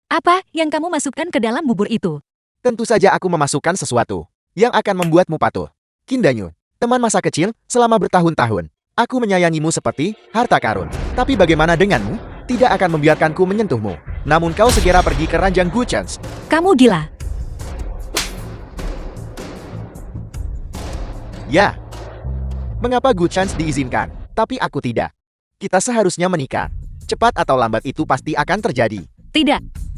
Apa yang kamu masukkan ke dalam bubur itu? Tentu saja aku memasukkan sesuatu yang akan membuatmu patuh. Kindanyu, teman masa kecil selama bertahun-tahun. Aku menyayangimu seperti harta karun. Tapi bagaimana denganmu? Tidak akan membiarkanku menyentuhmu. Namun kau segera pergi ke ranjang Guchans. Kamu gila. Ya. Mengapa Guchans diizinkan, tapi aku tidak? Kita seharusnya menikah. Cepat atau lambat itu pasti akan terjadi. Tidak.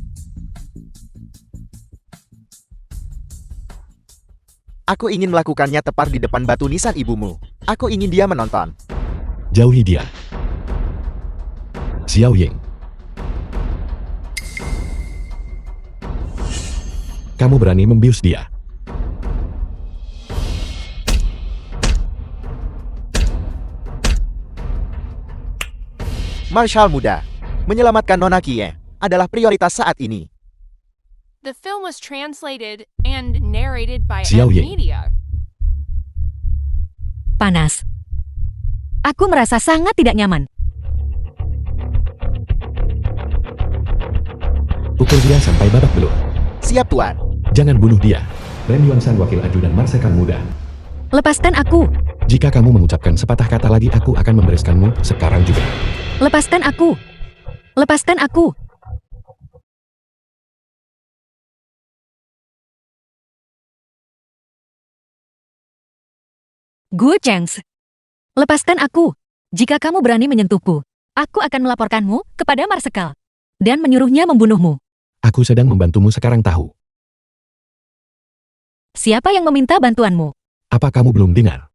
Aku ingin melakukannya tepat di depan batu nisan ibumu. Aku ingin dia menonton. Jauhi dia. Xiao Ying. Kamu berani membius dia. Marshal muda, menyelamatkan Nona Kie adalah prioritas saat ini. The film was translated and narrated by Xiao M Ying. Media. Panas. Aku merasa sangat tidak nyaman. Pukul dia sampai babak belur. Siap tuan. Jangan bunuh dia. Ren Yuan-san wakil ajudan Marsekal muda. Lepaskan aku. Jika kamu mengucapkan sepatah kata lagi aku akan membereskanmu sekarang juga. Lepaskan aku. Lepaskan aku. Gu Chengs. Lepaskan aku. Jika kamu berani menyentuhku, aku akan melaporkanmu kepada Marsekal dan menyuruhnya membunuhmu. Aku sedang membantumu sekarang tahu. Siapa yang meminta bantuanmu? Apa kamu belum dengar?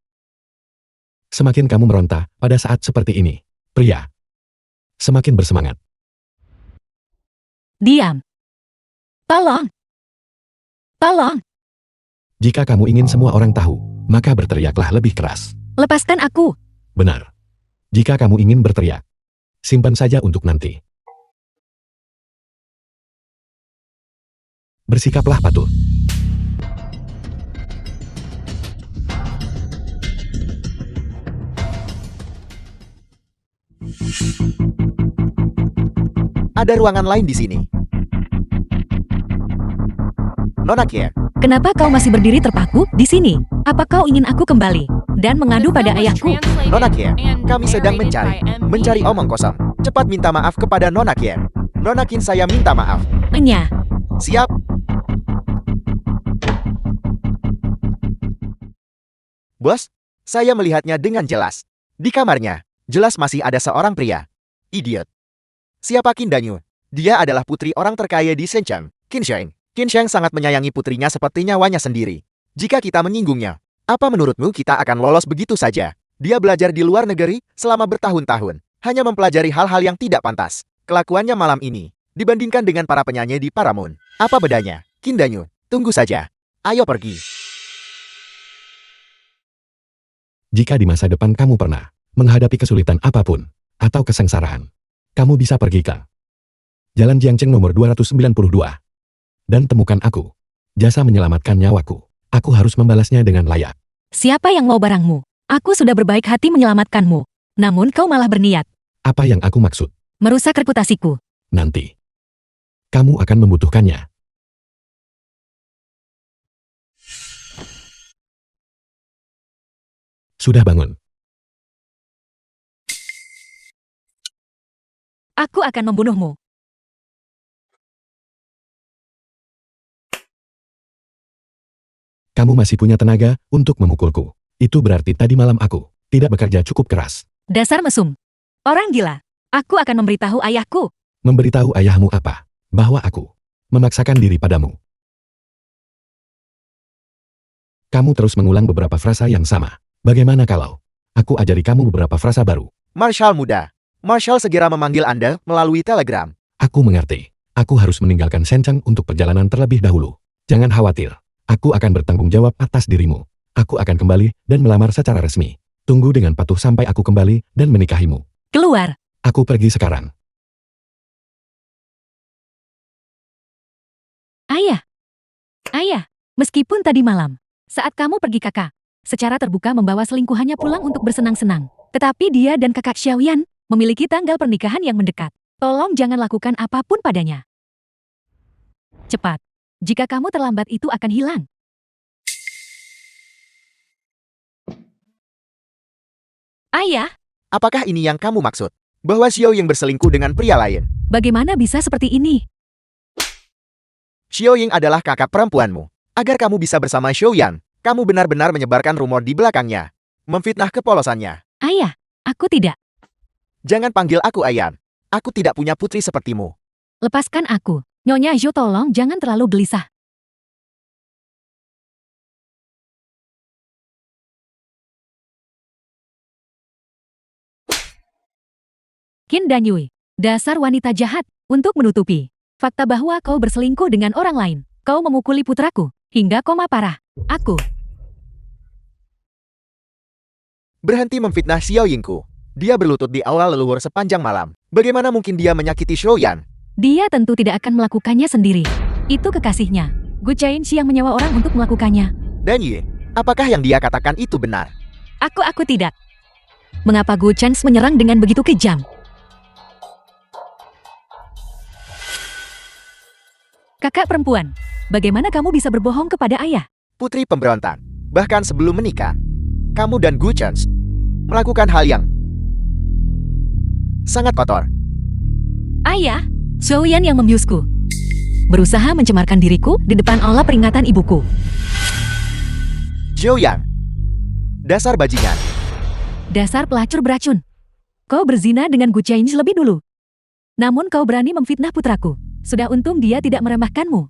Semakin kamu meronta pada saat seperti ini, pria, semakin bersemangat. Diam. Tolong. Tolong. Jika kamu ingin semua orang tahu, maka berteriaklah lebih keras. Lepaskan aku. Benar. Jika kamu ingin berteriak, simpan saja untuk nanti. Bersikaplah patuh. Ada ruangan lain di sini. Nona Kie, Kenapa kau masih berdiri terpaku di sini? Apa kau ingin aku kembali dan mengadu pada ayahku? Nona Kie, kami sedang mencari omong kosong. Cepat minta maaf kepada Nona Kie. Nona Kin saya minta maaf. Enya. Siap. Bos, saya melihatnya dengan jelas. Di kamarnya, jelas masih ada seorang pria. Idiot. Siapa Kindanyu? Dia adalah putri orang terkaya di Senchang, Qinsheng. Qinsheng sangat menyayangi putrinya seperti nyawanya sendiri. Jika kita menyinggungnya, apa menurutmu kita akan lolos begitu saja? Dia belajar di luar negeri selama bertahun-tahun, hanya mempelajari hal-hal yang tidak pantas. Kelakuannya malam ini, dibandingkan dengan para penyanyi di Paramount. Apa bedanya? Kindanyu, tunggu saja. Ayo pergi. Jika di masa depan kamu pernah menghadapi kesulitan apapun atau kesengsaraan, kamu bisa pergi ke Jalan Jiangcheng nomor 292 dan temukan aku. Jasa menyelamatkan nyawaku. Aku harus membalasnya dengan layak. Siapa yang mau barangmu? Aku sudah berbaik hati menyelamatkanmu. Namun kau malah berniat Apa yang aku maksud? merusak reputasiku. Nanti kamu akan membutuhkannya. Sudah bangun. Aku akan membunuhmu. Kamu masih punya tenaga untuk memukulku. Itu berarti tadi malam aku tidak bekerja cukup keras. Dasar mesum. Orang gila. Aku akan memberitahu ayahku. Memberitahu ayahmu apa? Bahwa aku memaksakan diri padamu. Kamu terus mengulang beberapa frasa yang sama. Bagaimana kalau aku ajari kamu beberapa frasa baru? Marshal muda. Marshal segera memanggil Anda melalui telegram. Aku mengerti. Aku harus meninggalkan Senchang untuk perjalanan terlebih dahulu. Jangan khawatir. Aku akan bertanggung jawab atas dirimu. Aku akan kembali dan melamar secara resmi. Tunggu dengan patuh sampai aku kembali dan menikahimu. Keluar. Aku pergi sekarang. Ayah. Ayah. Meskipun tadi malam, saat kamu pergi kakak, secara terbuka membawa selingkuhannya pulang untuk bersenang-senang. Tetapi dia dan kakak Xiaoyan memiliki tanggal pernikahan yang mendekat. Tolong jangan lakukan apapun padanya. Cepat. Jika kamu terlambat itu akan hilang. Ayah, Apakah ini yang kamu maksud? Bahwa Xiao Ying berselingkuh dengan pria lain? bagaimana bisa seperti ini? Xiao Ying adalah kakak perempuanmu. Agar kamu bisa bersama Xiao Yan, kamu benar-benar menyebarkan rumor di belakangnya. Memfitnah kepolosannya. Ayah, aku tidak. Jangan panggil aku Ayan. Aku tidak punya putri sepertimu. Lepaskan aku. Nyonya Zhou, tolong jangan terlalu gelisah. Qin Danyue, dasar wanita jahat. Untuk menutupi fakta bahwa kau berselingkuh dengan orang lain, kau memukuli putraku hingga koma parah. Aku Berhenti memfitnah Xiao Yingku. Dia berlutut di aula leluhur sepanjang malam. Bagaimana mungkin dia menyakiti Xiao Yan? Dia tentu tidak akan melakukannya sendiri. Itu kekasihnya. Gu Chainshi yang menyewa orang untuk melakukannya. Danyue, apakah yang dia katakan itu benar? Aku tidak. Mengapa Gu Chance menyerang dengan begitu kejam? Kakak perempuan, bagaimana kamu bisa berbohong kepada ayah? Putri pemberontak. Bahkan sebelum menikah, kamu dan Gu Chance melakukan hal yang sangat kotor. Ayah, Zhou Yan yang membiusku. Berusaha mencemarkan diriku di depan aula peringatan ibuku. Xiao Yan, dasar bajingan. Dasar pelacur beracun. Kau berzina dengan Gu Chainshi lebih dulu. Namun kau berani memfitnah putraku. Sudah untung dia tidak meremehkanmu.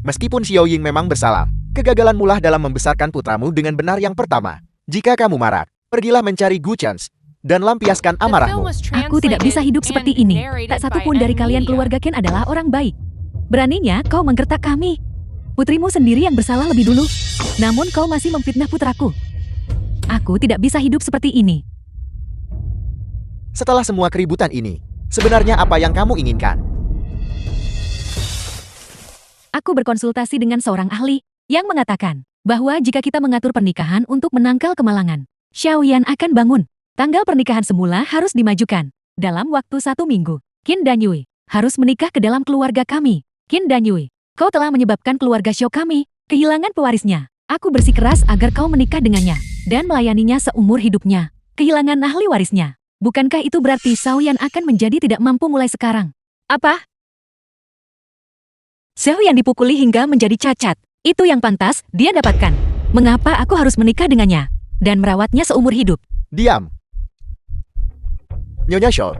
Meskipun Xiao Ying memang bersalah, kegagalanmu lah dalam membesarkan putramu dengan benar yang pertama. Jika kamu marah, pergilah mencari Gu Chance dan lampiaskan The film amarahmu. was Aku tidak bisa hidup translated seperti and ini. narrated Tak by satupun dari kalian Emilia. keluarga Ken adalah orang baik. Beraninya kau menggertak kami. Putrimu sendiri yang bersalah lebih dulu. Namun kau masih memfitnah putraku. Aku tidak bisa hidup seperti ini. Setelah semua keributan ini, sebenarnya apa yang kamu inginkan? Aku berkonsultasi dengan seorang ahli yang mengatakan bahwa jika kita mengatur pernikahan untuk menangkal kemalangan, Xiao Yan akan bangun. Tanggal pernikahan semula harus dimajukan. Dalam waktu 1 minggu, Qin Danyue harus menikah ke dalam keluarga kami. Qin Danyue, kau telah menyebabkan keluarga Xiao kami kehilangan pewarisnya. Aku bersikeras agar kau menikah dengannya dan melayaninya seumur hidupnya. Kehilangan ahli warisnya. Bukankah itu berarti Xiao Yan akan menjadi tidak mampu mulai sekarang? Apa? Xiao Yan dipukuli hingga menjadi cacat. Itu yang pantas dia dapatkan. Mengapa aku harus menikah dengannya dan merawatnya seumur hidup? Diam. Nyonya Xiao.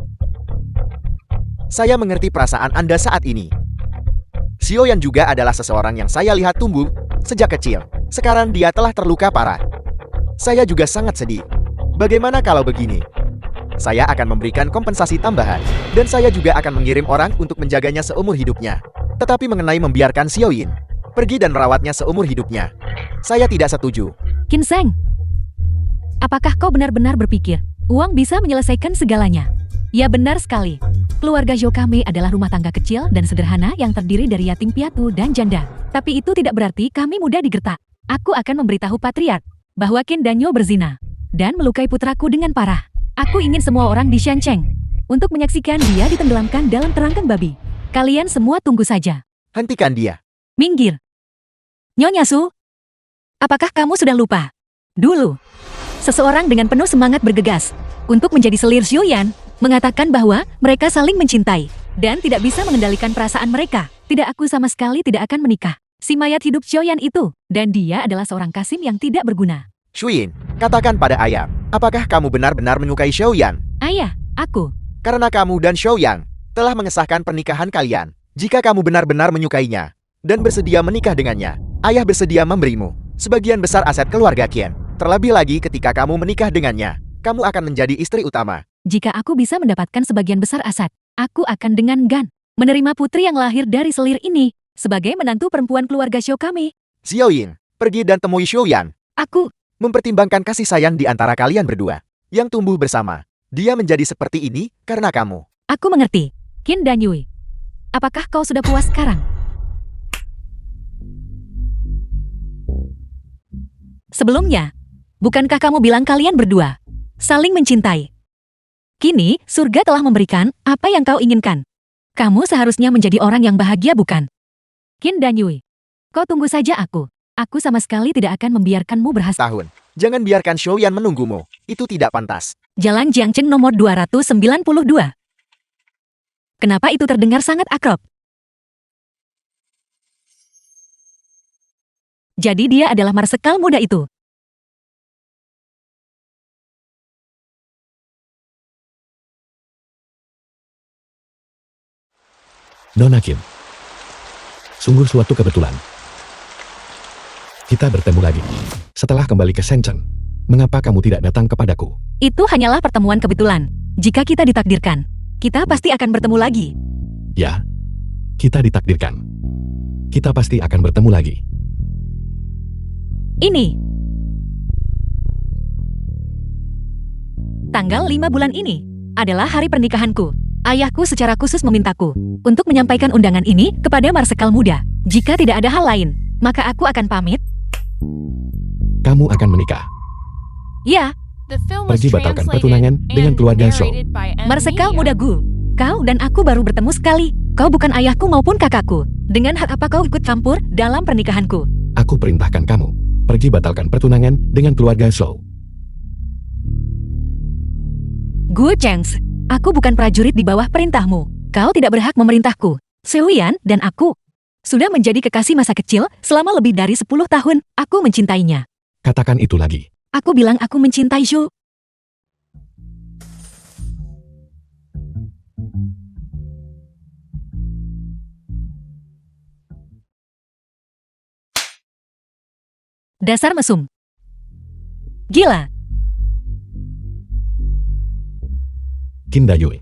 Saya mengerti perasaan Anda saat ini. Xiao Yan juga adalah seseorang yang saya lihat tumbuh sejak kecil. Sekarang dia telah terluka parah. Saya juga sangat sedih. Bagaimana kalau begini? Saya akan memberikan kompensasi tambahan, dan saya juga akan mengirim orang untuk menjaganya seumur hidupnya. Tetapi mengenai membiarkan Xiao Yin pergi dan merawatnya seumur hidupnya, saya tidak setuju. Qin Sheng, apakah kau benar-benar berpikir uang bisa menyelesaikan segalanya? Ya benar sekali. Keluarga Zhou kami adalah rumah tangga kecil dan sederhana yang terdiri dari yatim piatu dan janda. Tapi itu tidak berarti kami mudah digertak. Aku akan memberitahu patriark bahwa Qin Danyue berzina dan melukai putraku dengan parah. Aku ingin semua orang di Shancheng untuk menyaksikan dia ditenggelamkan dalam terangkan babi. Kalian semua tunggu saja. Hentikan dia. Minggir. Nyonya Su, apakah kamu sudah lupa? Dulu, seseorang dengan penuh semangat bergegas untuk menjadi selir Xiao Yan, mengatakan bahwa mereka saling mencintai dan tidak bisa mengendalikan perasaan mereka. Tidak, aku sama sekali tidak akan menikah. Si mayat hidup Xiao Yan itu, dan dia adalah seorang kasim yang tidak berguna. Shuyin, katakan pada ayah, apakah kamu benar-benar menyukai Xiao Yan? Ayah, aku. Karena kamu dan Xiao Yang telah mengesahkan pernikahan kalian. Jika kamu benar-benar menyukainya dan bersedia menikah dengannya, ayah bersedia memberimu sebagian besar aset keluarga Qian. Terlebih lagi ketika kamu menikah dengannya, kamu akan menjadi istri utama. Jika aku bisa mendapatkan sebagian besar aset, aku akan dengan gan menerima putri yang lahir dari selir ini sebagai menantu perempuan keluarga Xiao kami. Xiao Yin, pergi dan temui Xiao Yan. Aku, Mempertimbangkan kasih sayang di antara kalian berdua yang tumbuh bersama. Dia menjadi seperti ini karena kamu. aku mengerti. Qin Danyue, apakah kau sudah puas sekarang? Sebelumnya, bukankah kamu bilang kalian berdua saling mencintai? Kini, surga telah memberikan apa yang kau inginkan. Kamu seharusnya menjadi orang yang bahagia bukan? Qin Danyue. Kau tunggu saja aku. Aku sama sekali tidak akan membiarkanmu berhasil. Tahun. Jangan biarkan Xiaoyan menunggumu. Itu tidak pantas. Jalan Jiangcheng nomor 292. Kenapa itu terdengar sangat akrab? Jadi dia adalah marsekal muda itu. Nona Qin. Sungguh suatu kebetulan. Kita bertemu lagi. Setelah kembali ke Shenzhen, mengapa kamu tidak datang kepadaku? Itu hanyalah pertemuan kebetulan. Jika kita ditakdirkan, kita pasti akan bertemu lagi. Ya, kita ditakdirkan. Kita pasti akan bertemu lagi. Ini. Tanggal 5 bulan ini adalah hari pernikahanku. Ayahku secara khusus memintaku untuk menyampaikan undangan ini kepada marsekal muda. Jika tidak ada hal lain, maka aku akan pamit. Kamu akan menikah. Ya, The film was Pergi batalkan translated pertunangan dengan and keluarga Zhou. narrated by M. marsekal Media. muda Gu. Kau dan aku baru bertemu sekali. Kau bukan ayahku maupun kakakku. Dengan hak apa kau ikut campur dalam pernikahanku? Aku perintahkan kamu. Pergi batalkan pertunangan dengan keluarga Zhou. Gu Chengs, aku bukan prajurit di bawah perintahmu. Kau tidak berhak memerintahku. Xiaoyan dan aku sudah menjadi kekasih masa kecil selama lebih dari 10 tahun. Aku mencintainya. Katakan itu lagi. Aku bilang aku mencintai Zhou. Dasar mesum. Gila. Qin Danyue.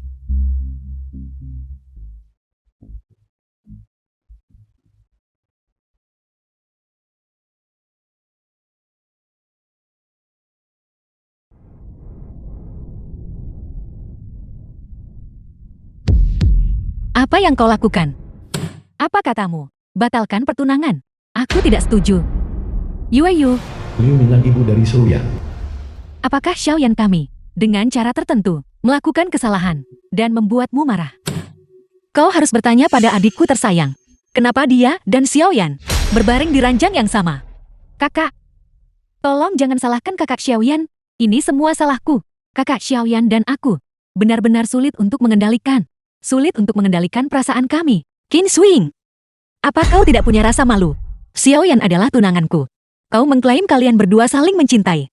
Apa yang kau lakukan? Apa katamu? Batalkan pertunangan. Aku tidak setuju. Yueyu, Liu Minlan ibu dari Xiaoyan. apakah Xiaoyan kami, dengan cara tertentu, melakukan kesalahan, dan membuatmu marah? Kau harus bertanya pada adikku tersayang. Kenapa dia dan Xiaoyan berbaring di ranjang yang sama? Kakak, tolong jangan salahkan kakak Xiaoyan. Ini semua salahku. Kakak Xiaoyan dan aku benar-benar sulit untuk mengendalikan. Sulit untuk mengendalikan perasaan kami. Qin Swing, apa kau tidak punya rasa malu? Xiaoyan adalah tunanganku. Kau mengklaim kalian berdua saling mencintai.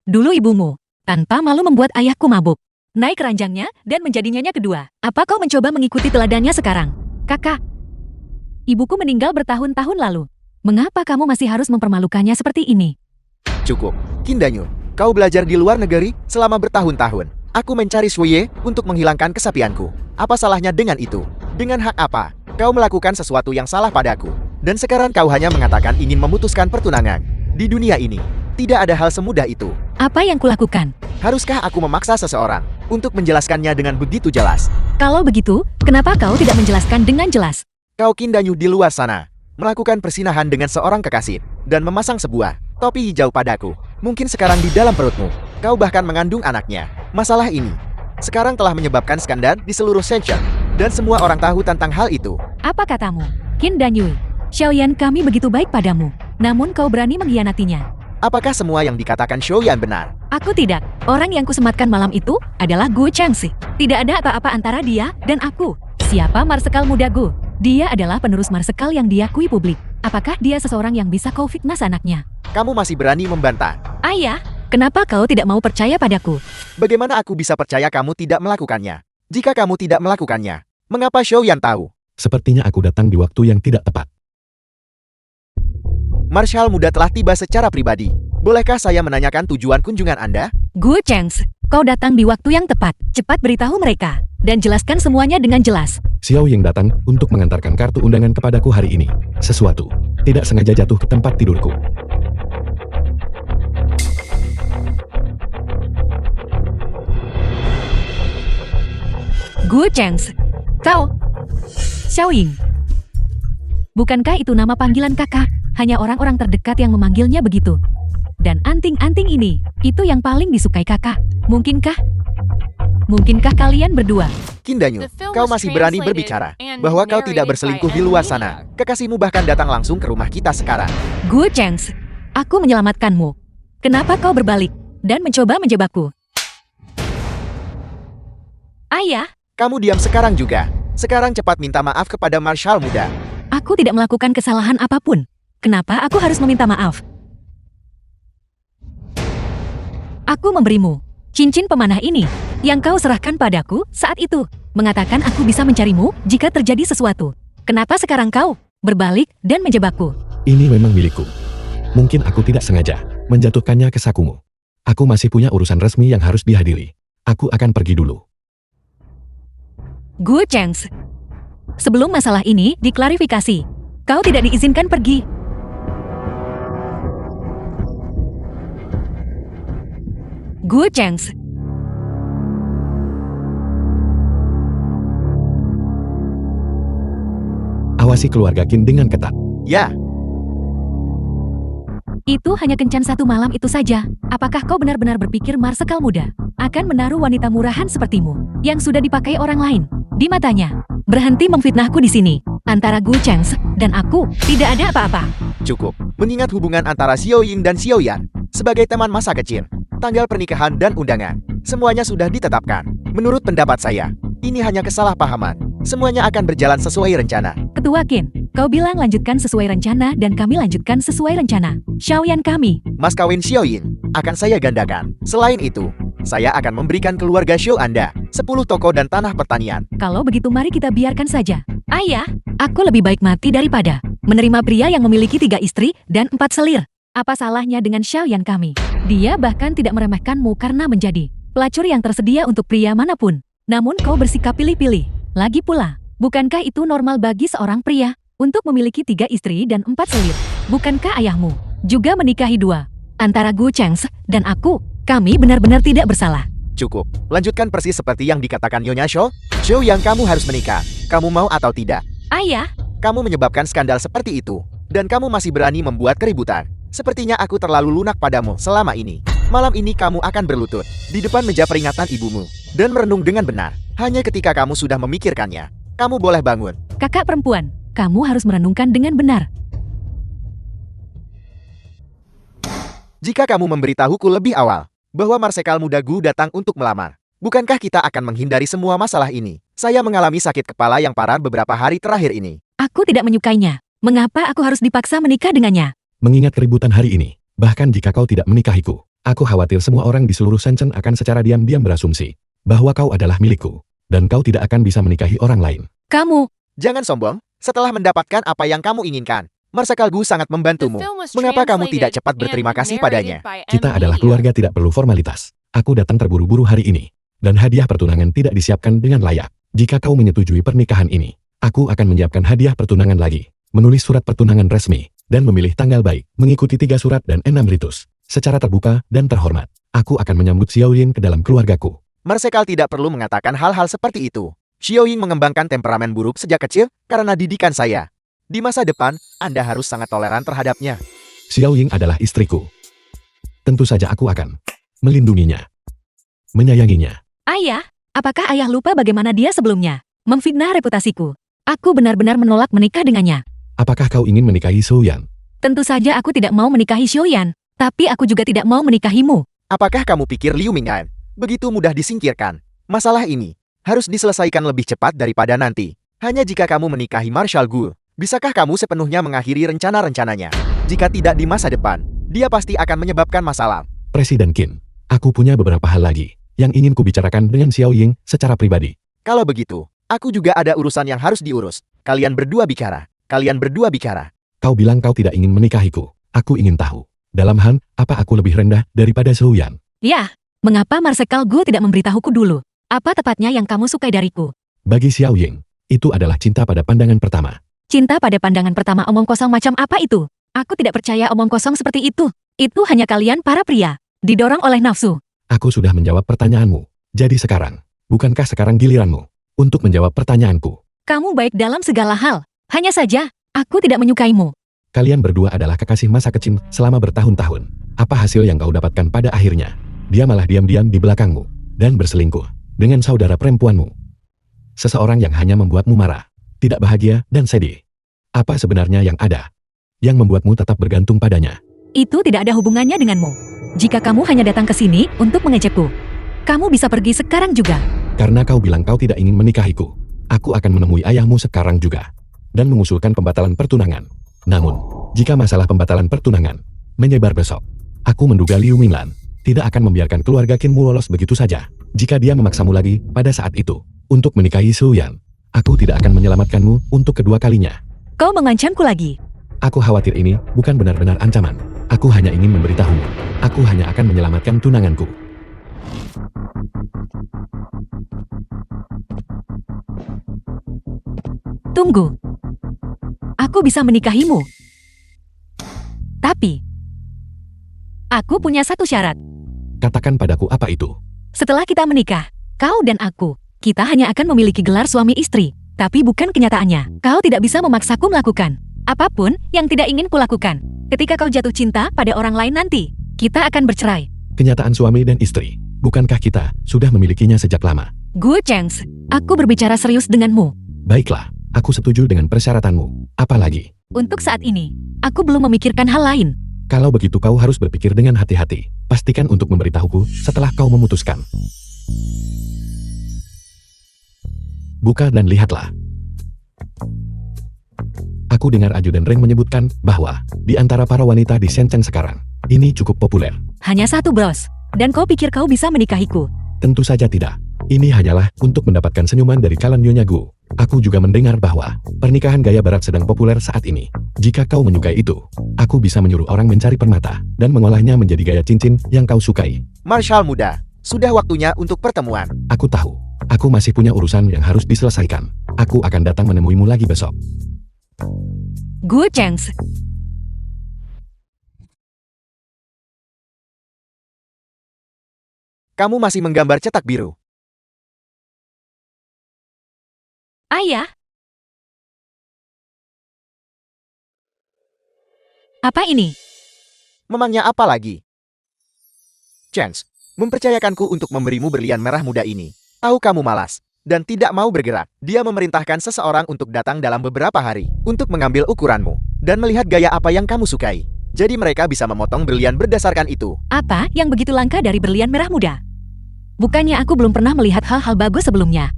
Dulu ibumu, tanpa malu membuat ayahku mabuk. Naik ranjangnya dan menjadi nyonya kedua. Apa kau mencoba mengikuti teladannya sekarang? Kakak, ibuku meninggal bertahun-tahun lalu. Mengapa kamu masih harus mempermalukannya seperti ini? Cukup. Qin Danyue, kau belajar di luar negeri selama bertahun-tahun. Aku mencari Shuye untuk menghilangkan kesapianku. Apa salahnya dengan itu? Dengan hak apa? Kau melakukan sesuatu yang salah padaku. Dan sekarang kau hanya mengatakan ingin memutuskan pertunangan. Di dunia ini, tidak ada hal semudah itu. Apa yang kulakukan? Haruskah aku memaksa seseorang untuk menjelaskannya dengan begitu jelas? Kalau begitu, kenapa kau tidak menjelaskan dengan jelas? Kau Qin Danyue di luar sana, melakukan persinahan dengan seorang kekasih, dan memasang sebuah topi hijau padaku. Mungkin sekarang di dalam perutmu, kau bahkan mengandung anaknya. Masalah ini sekarang telah menyebabkan skandal di seluruh Shenzhen, dan semua orang tahu tentang hal itu. Apa katamu? Qin Danyue, Xiaoyan kami begitu baik padamu, namun kau berani mengkhianatinya. Apakah semua yang dikatakan Xiaoyan benar? Aku tidak. Orang yang kusematkan malam itu adalah Gu Changxi. Tidak ada apa-apa antara dia dan aku. Siapa marsekal muda Gu? Dia adalah penerus marsekal yang diakui publik. Apakah dia seseorang yang bisa kau fitnah anaknya? Kamu masih berani membantah. Ayah, kenapa kau tidak mau percaya padaku? Bagaimana aku bisa percaya kamu tidak melakukannya? Jika kamu tidak melakukannya, mengapa Xiaoyan tahu? Sepertinya aku datang di waktu yang tidak tepat. Marshal muda telah tiba secara pribadi. Bolehkah saya menanyakan tujuan kunjungan Anda? Gu Changxi, kau datang di waktu yang tepat. Cepat beritahu mereka dan jelaskan semuanya dengan jelas. Xiao yang datang untuk mengantarkan kartu undangan kepadaku hari ini. Sesuatu tidak sengaja jatuh ke tempat tidurku. Gu Changxi, kau, Xiaoying. Bukankah itu nama panggilan kakak? Hanya orang-orang terdekat yang memanggilnya begitu. Dan anting-anting ini, itu yang paling disukai kakak. Mungkinkah? Mungkinkah kalian berdua? Qin Danyu, The film kau was masih berani translated berbicara and bahwa kau tidak narrated berselingkuh by di luar Angelina. sana. Kekasihmu bahkan datang langsung ke rumah kita sekarang. Gu Chengs, aku menyelamatkanmu. Kenapa kau berbalik dan mencoba menjebakku? Ayah, Kamu diam sekarang juga. Sekarang cepat minta maaf kepada Marshal muda. aku tidak melakukan kesalahan apapun. Kenapa aku harus meminta maaf? Aku memberimu cincin pemanah ini yang kau serahkan padaku saat itu, mengatakan aku bisa mencarimu jika terjadi sesuatu. Kenapa sekarang kau berbalik dan menjebakku? Ini memang milikku. Mungkin aku tidak sengaja menjatuhkannya ke sakumu. Aku masih punya urusan resmi yang harus dihadiri. Aku akan pergi dulu. Gu Chengs, sebelum masalah ini diklarifikasi, kau tidak diizinkan pergi. Gu Chengs, Awasi keluarga Qin dengan ketat. Ya, itu hanya kencan satu malam itu saja. Apakah kau benar-benar berpikir Marsekal muda akan menaruh wanita murahan sepertimu yang sudah dipakai orang lain di matanya? Berhenti memfitnahku di sini. Antara Gu Chengs dan aku tidak ada apa-apa. cukup. Mengingat hubungan antara Xiao Ying dan Xiao Yan sebagai teman masa kecil, tanggal pernikahan dan undangan, semuanya sudah ditetapkan. Menurut pendapat saya, ini hanya kesalahpahaman. Semuanya akan berjalan sesuai rencana. Ketua Qin, kau bilang lanjutkan sesuai rencana dan kami lanjutkan sesuai rencana. Xiaoyan kami. Mas kawin Xiao Yin akan saya gandakan. Selain itu, saya akan memberikan keluarga Xiao Anda 10 toko dan tanah pertanian. Kalau begitu mari kita biarkan saja. Ayah, aku lebih baik mati daripada menerima pria yang memiliki 3 istri dan 4 selir. Apa salahnya dengan Xiaoyan kami? Dia bahkan tidak meremehkanmu karena menjadi pelacur yang tersedia untuk pria manapun. Namun kau bersikap pilih-pilih. Lagi pula, bukankah itu normal bagi seorang pria untuk memiliki 3 istri dan 4 selir? Bukankah ayahmu juga menikahi 2? Antara Gu Chengs dan aku, kami benar-benar tidak bersalah. Cukup. Lanjutkan persis seperti yang dikatakan Nyonya Shou. Xiao yang kamu harus menikah. Kamu mau atau tidak? Ayah, Kamu menyebabkan skandal seperti itu. Dan kamu masih berani membuat keributan. Sepertinya aku terlalu lunak padamu selama ini. Malam ini kamu akan berlutut di depan meja peringatan ibumu. Dan merenung dengan benar. Hanya ketika kamu sudah memikirkannya, kamu boleh bangun. kakak perempuan, kamu harus merenungkan dengan benar. Jika kamu memberitahuku lebih awal bahwa Marsekal muda Gu datang untuk melamar, bukankah kita akan menghindari semua masalah ini? Saya mengalami sakit kepala yang parah beberapa hari terakhir ini. Aku tidak menyukainya. Mengapa aku harus dipaksa menikah dengannya? Mengingat keributan hari ini, bahkan jika kau tidak menikahiku, aku khawatir semua orang di seluruh Shenzhen akan secara diam-diam berasumsi bahwa kau adalah milikku, dan kau tidak akan bisa menikahi orang lain. Kamu, Jangan sombong, setelah mendapatkan apa yang kamu inginkan, Marsekal Gu sangat The membantumu. film was Mengapa kamu tidak translated cepat berterima and kasih narrated padanya? by Kita adalah Angelina. keluarga tidak perlu formalitas. Aku datang terburu-buru hari ini, dan hadiah pertunangan tidak disiapkan dengan layak. Jika kau menyetujui pernikahan ini, aku akan menyiapkan hadiah pertunangan lagi, menulis surat pertunangan resmi, dan memilih tanggal baik, mengikuti 3 surat dan 6 ritus. Secara terbuka dan terhormat, aku akan menyambut Xiao Yin ke dalam keluargaku. Marsekal tidak perlu mengatakan hal-hal seperti itu. Xiao Ying mengembangkan temperamen buruk sejak kecil karena didikan saya. Di masa depan, Anda harus sangat toleran terhadapnya. Xiao Ying adalah istriku. Tentu saja aku akan melindunginya, menyayanginya. ayah, apakah ayah lupa bagaimana dia sebelumnya memfitnah reputasiku? Aku benar-benar menolak menikah dengannya. Apakah kau ingin menikahi Xiao Yan? Tentu saja aku tidak mau menikahi Xiaoyan, tapi aku juga tidak mau menikahimu. Apakah kamu pikir Liu Ming'an begitu mudah disingkirkan? Masalah ini harus diselesaikan lebih cepat daripada nanti. Hanya jika kamu menikahi Marshal Gu, bisakah kamu sepenuhnya mengakhiri rencana-rencananya? Jika tidak di masa depan, dia pasti akan menyebabkan masalah. Presiden Qin, aku punya beberapa hal lagi yang ingin kubicarakan dengan Xiao Ying secara pribadi. Kalau begitu, aku juga ada urusan yang harus diurus. Kalian berdua bicara. Kalian berdua bicara. Kau bilang kau tidak ingin menikahiku. Aku ingin tahu, dalam hal apa aku lebih rendah daripada Xiao Yan? Ya, mengapa Marsekal Gu tidak memberitahuku dulu? Apa tepatnya yang kamu sukai dariku? Bagi Xiao Ying, itu adalah cinta pada pandangan pertama. Cinta pada pandangan pertama omong kosong macam apa itu? Aku tidak percaya omong kosong seperti itu. Itu hanya kalian para pria, didorong oleh nafsu. Aku sudah menjawab pertanyaanmu. Jadi sekarang, bukankah sekarang giliranmu untuk menjawab pertanyaanku? Kamu baik dalam segala hal. Hanya saja, aku tidak menyukaimu. Kalian berdua adalah kekasih masa kecil selama bertahun-tahun. Apa hasil yang kau dapatkan pada akhirnya? Dia malah diam-diam di belakangmu dan berselingkuh. dengan saudara perempuanmu. Seseorang yang hanya membuatmu marah, tidak bahagia, dan sedih. Apa sebenarnya yang ada yang membuatmu tetap bergantung padanya? Itu tidak ada hubungannya denganmu. Jika kamu hanya datang ke sini untuk mengejekku, kamu bisa pergi sekarang juga. Karena kau bilang kau tidak ingin menikahiku, aku akan menemui ayahmu sekarang juga dan mengusulkan pembatalan pertunangan. Namun, jika masalah pembatalan pertunangan menyebar besok, aku menduga Liu Minglan tidak akan membiarkan keluarga Qinmu lolos begitu saja. Jika dia memaksamu lagi pada saat itu untuk menikahi Su Yan, aku tidak akan menyelamatkanmu untuk kedua kalinya. Kau mengancamku lagi. Aku khawatir ini bukan benar-benar ancaman. Aku hanya ingin memberitahumu. Aku hanya akan menyelamatkan tunanganku. Tunggu. Aku bisa menikahimu. Tapi, aku punya satu syarat. Katakan padaku apa itu. Setelah kita menikah, kau dan aku, kita hanya akan memiliki gelar suami istri. Tapi bukan kenyataannya. Kau tidak bisa memaksaku melakukan apapun yang tidak ingin kulakukan. Ketika kau jatuh cinta pada orang lain nanti, kita akan bercerai. Kenyataan suami dan istri, bukankah kita sudah memilikinya sejak lama? Gu Chengs, aku berbicara serius denganmu. Baiklah, aku setuju dengan persyaratanmu. Apalagi, Untuk saat ini, aku belum memikirkan hal lain. kalau begitu kau harus berpikir dengan hati-hati. Pastikan untuk memberitahuku setelah kau memutuskan. Buka dan lihatlah. Aku dengar ajudan Reng menyebutkan bahwa di antara para wanita di Shencang sekarang, ini cukup populer. Hanya satu bros. Dan kau pikir kau bisa menikahiku? Tentu saja tidak. Ini hanyalah untuk mendapatkan senyuman dari calon Nyonya Gu. Aku juga mendengar bahwa pernikahan gaya barat sedang populer saat ini. Jika kau menyukai itu, aku bisa menyuruh orang mencari permata dan mengolahnya menjadi gaya cincin yang kau sukai. Marshal muda, sudah waktunya untuk pertemuan. Aku tahu, aku masih punya urusan yang harus diselesaikan. Aku akan datang menemuimu lagi besok. Gu Chengs. Kamu masih menggambar cetak biru. Ayah. Apa ini? Memangnya apa lagi? Chance, mempercayakanku untuk memberimu berlian merah muda ini. Tahu kamu malas dan tidak mau bergerak. Dia memerintahkan seseorang untuk datang dalam beberapa hari untuk mengambil ukuranmu dan melihat gaya apa yang kamu sukai. Jadi mereka bisa memotong berlian berdasarkan itu. Apa yang begitu langka dari berlian merah muda? Bukannya aku belum pernah melihat hal-hal bagus sebelumnya.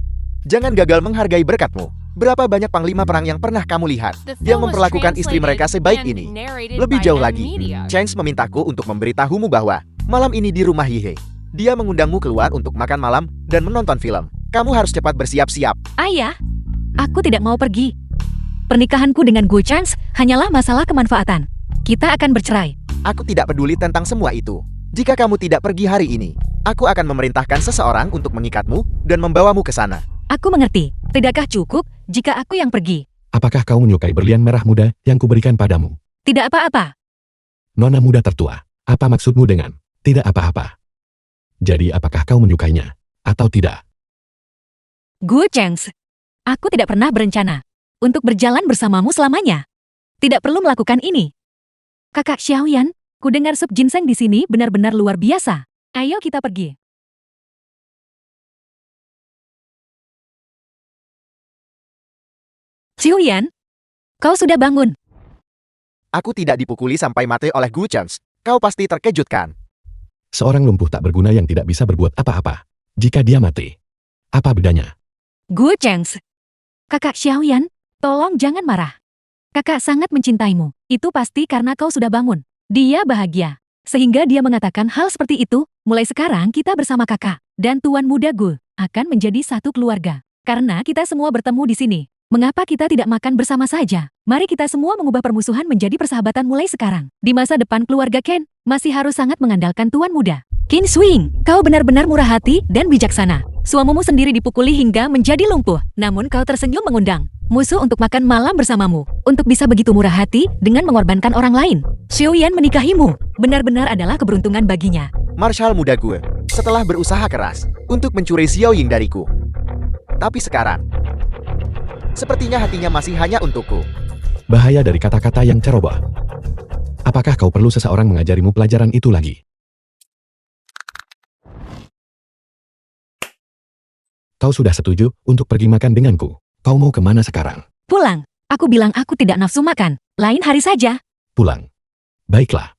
Jangan gagal menghargai berkatmu. Berapa banyak panglima perang yang pernah kamu lihat The yang film was memperlakukan istri mereka sebaik translated ini? and narrated Lebih by jauh N lagi, Media. Chance memintaku untuk memberitahumu bahwa malam ini di rumah Yihe, dia mengundangmu keluar untuk makan malam dan menonton film. Kamu harus cepat bersiap-siap. Ayah, aku tidak mau pergi. Pernikahanku dengan Gu Chance hanyalah masalah kemanfaatan. Kita akan bercerai. Aku tidak peduli tentang semua itu. Jika kamu tidak pergi hari ini, aku akan memerintahkan seseorang untuk mengikatmu dan membawamu ke sana. Aku mengerti. Tidakkah cukup jika aku yang pergi? Apakah kau menyukai berlian merah muda yang kuberikan padamu? Tidak apa-apa. Nona muda tertua, apa maksudmu dengan tidak apa-apa? Jadi apakah kau menyukainya atau tidak? Gu Chengs, aku tidak pernah berencana untuk berjalan bersamamu selamanya. Tidak perlu melakukan ini. Kakak Xiaoyan, ku dengar sup ginseng di sini benar-benar luar biasa. Ayo kita pergi. Xiaoyan, kau sudah bangun. Aku tidak dipukuli sampai mati oleh Gu Chance. Kau pasti terkejut kan? Seorang lumpuh tak berguna yang tidak bisa berbuat apa-apa. Jika dia mati, apa bedanya? Gu Chengs. Kakak Xiaoyan, tolong jangan marah. Kakak sangat mencintaimu. Itu pasti karena kau sudah bangun. Dia bahagia. Sehingga dia mengatakan hal seperti itu. Mulai sekarang kita bersama kakak dan Tuan Muda Gu akan menjadi satu keluarga. Karena kita semua bertemu di sini. Mengapa kita tidak makan bersama saja? Mari kita semua mengubah permusuhan menjadi persahabatan mulai sekarang. Di masa depan keluarga Ken, masih harus sangat mengandalkan Tuan Muda. Qin Swing, kau benar-benar murah hati dan bijaksana. Suamimu sendiri dipukuli hingga menjadi lumpuh. Namun kau tersenyum mengundang musuh untuk makan malam bersamamu. Untuk bisa begitu murah hati dengan mengorbankan orang lain. Xiaoyan menikahimu. Benar-benar adalah keberuntungan baginya. Marshal muda gue, setelah berusaha keras untuk mencuri Xiao Ying dariku. Tapi sekarang, sepertinya hatinya masih hanya untukku. Bahaya dari kata-kata yang ceroboh. Apakah kau perlu seseorang mengajarimu pelajaran itu lagi? Kau sudah setuju untuk pergi makan denganku. Kau mau kemana sekarang? Pulang. Aku bilang aku tidak nafsu makan. Lain hari saja. Pulang. Baiklah.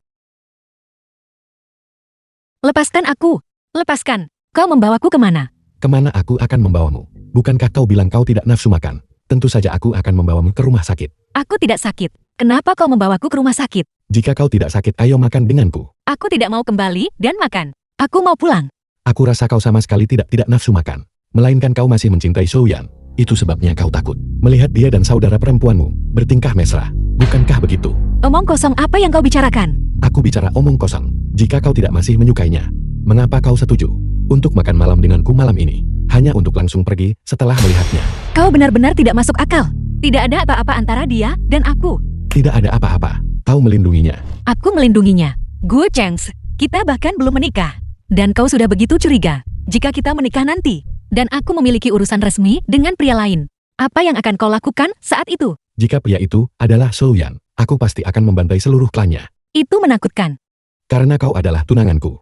Lepaskan aku. Lepaskan. Kau membawaku kemana? Kemana aku akan membawamu? Bukankah kau bilang kau tidak nafsu makan? Tentu saja aku akan membawamu ke rumah sakit. Aku tidak sakit. Kenapa kau membawaku ke rumah sakit? Jika kau tidak sakit, ayo makan denganku. Aku tidak mau kembali dan makan. Aku mau pulang. Aku rasa kau sama sekali tidak nafsu makan. Melainkan kau masih mencintai Shouyan. Itu sebabnya kau takut melihat dia dan saudara perempuanmu bertingkah mesra. Bukankah begitu? Omong kosong apa yang kau bicarakan? Aku bicara omong kosong. Jika kau tidak masih menyukainya, mengapa kau setuju untuk makan malam denganku malam ini? Hanya untuk langsung pergi setelah melihatnya. Kau benar-benar tidak masuk akal. Tidak ada apa-apa antara dia dan aku. Tidak ada apa-apa. Kau melindunginya. Aku melindunginya. Gu Chengs, kita bahkan belum menikah. Dan kau sudah begitu curiga jika kita menikah nanti. Dan aku memiliki urusan resmi dengan pria lain. Apa yang akan kau lakukan saat itu? Jika pria itu adalah Shouyan, aku pasti akan membantai seluruh klannya. Itu menakutkan. Karena kau adalah tunanganku.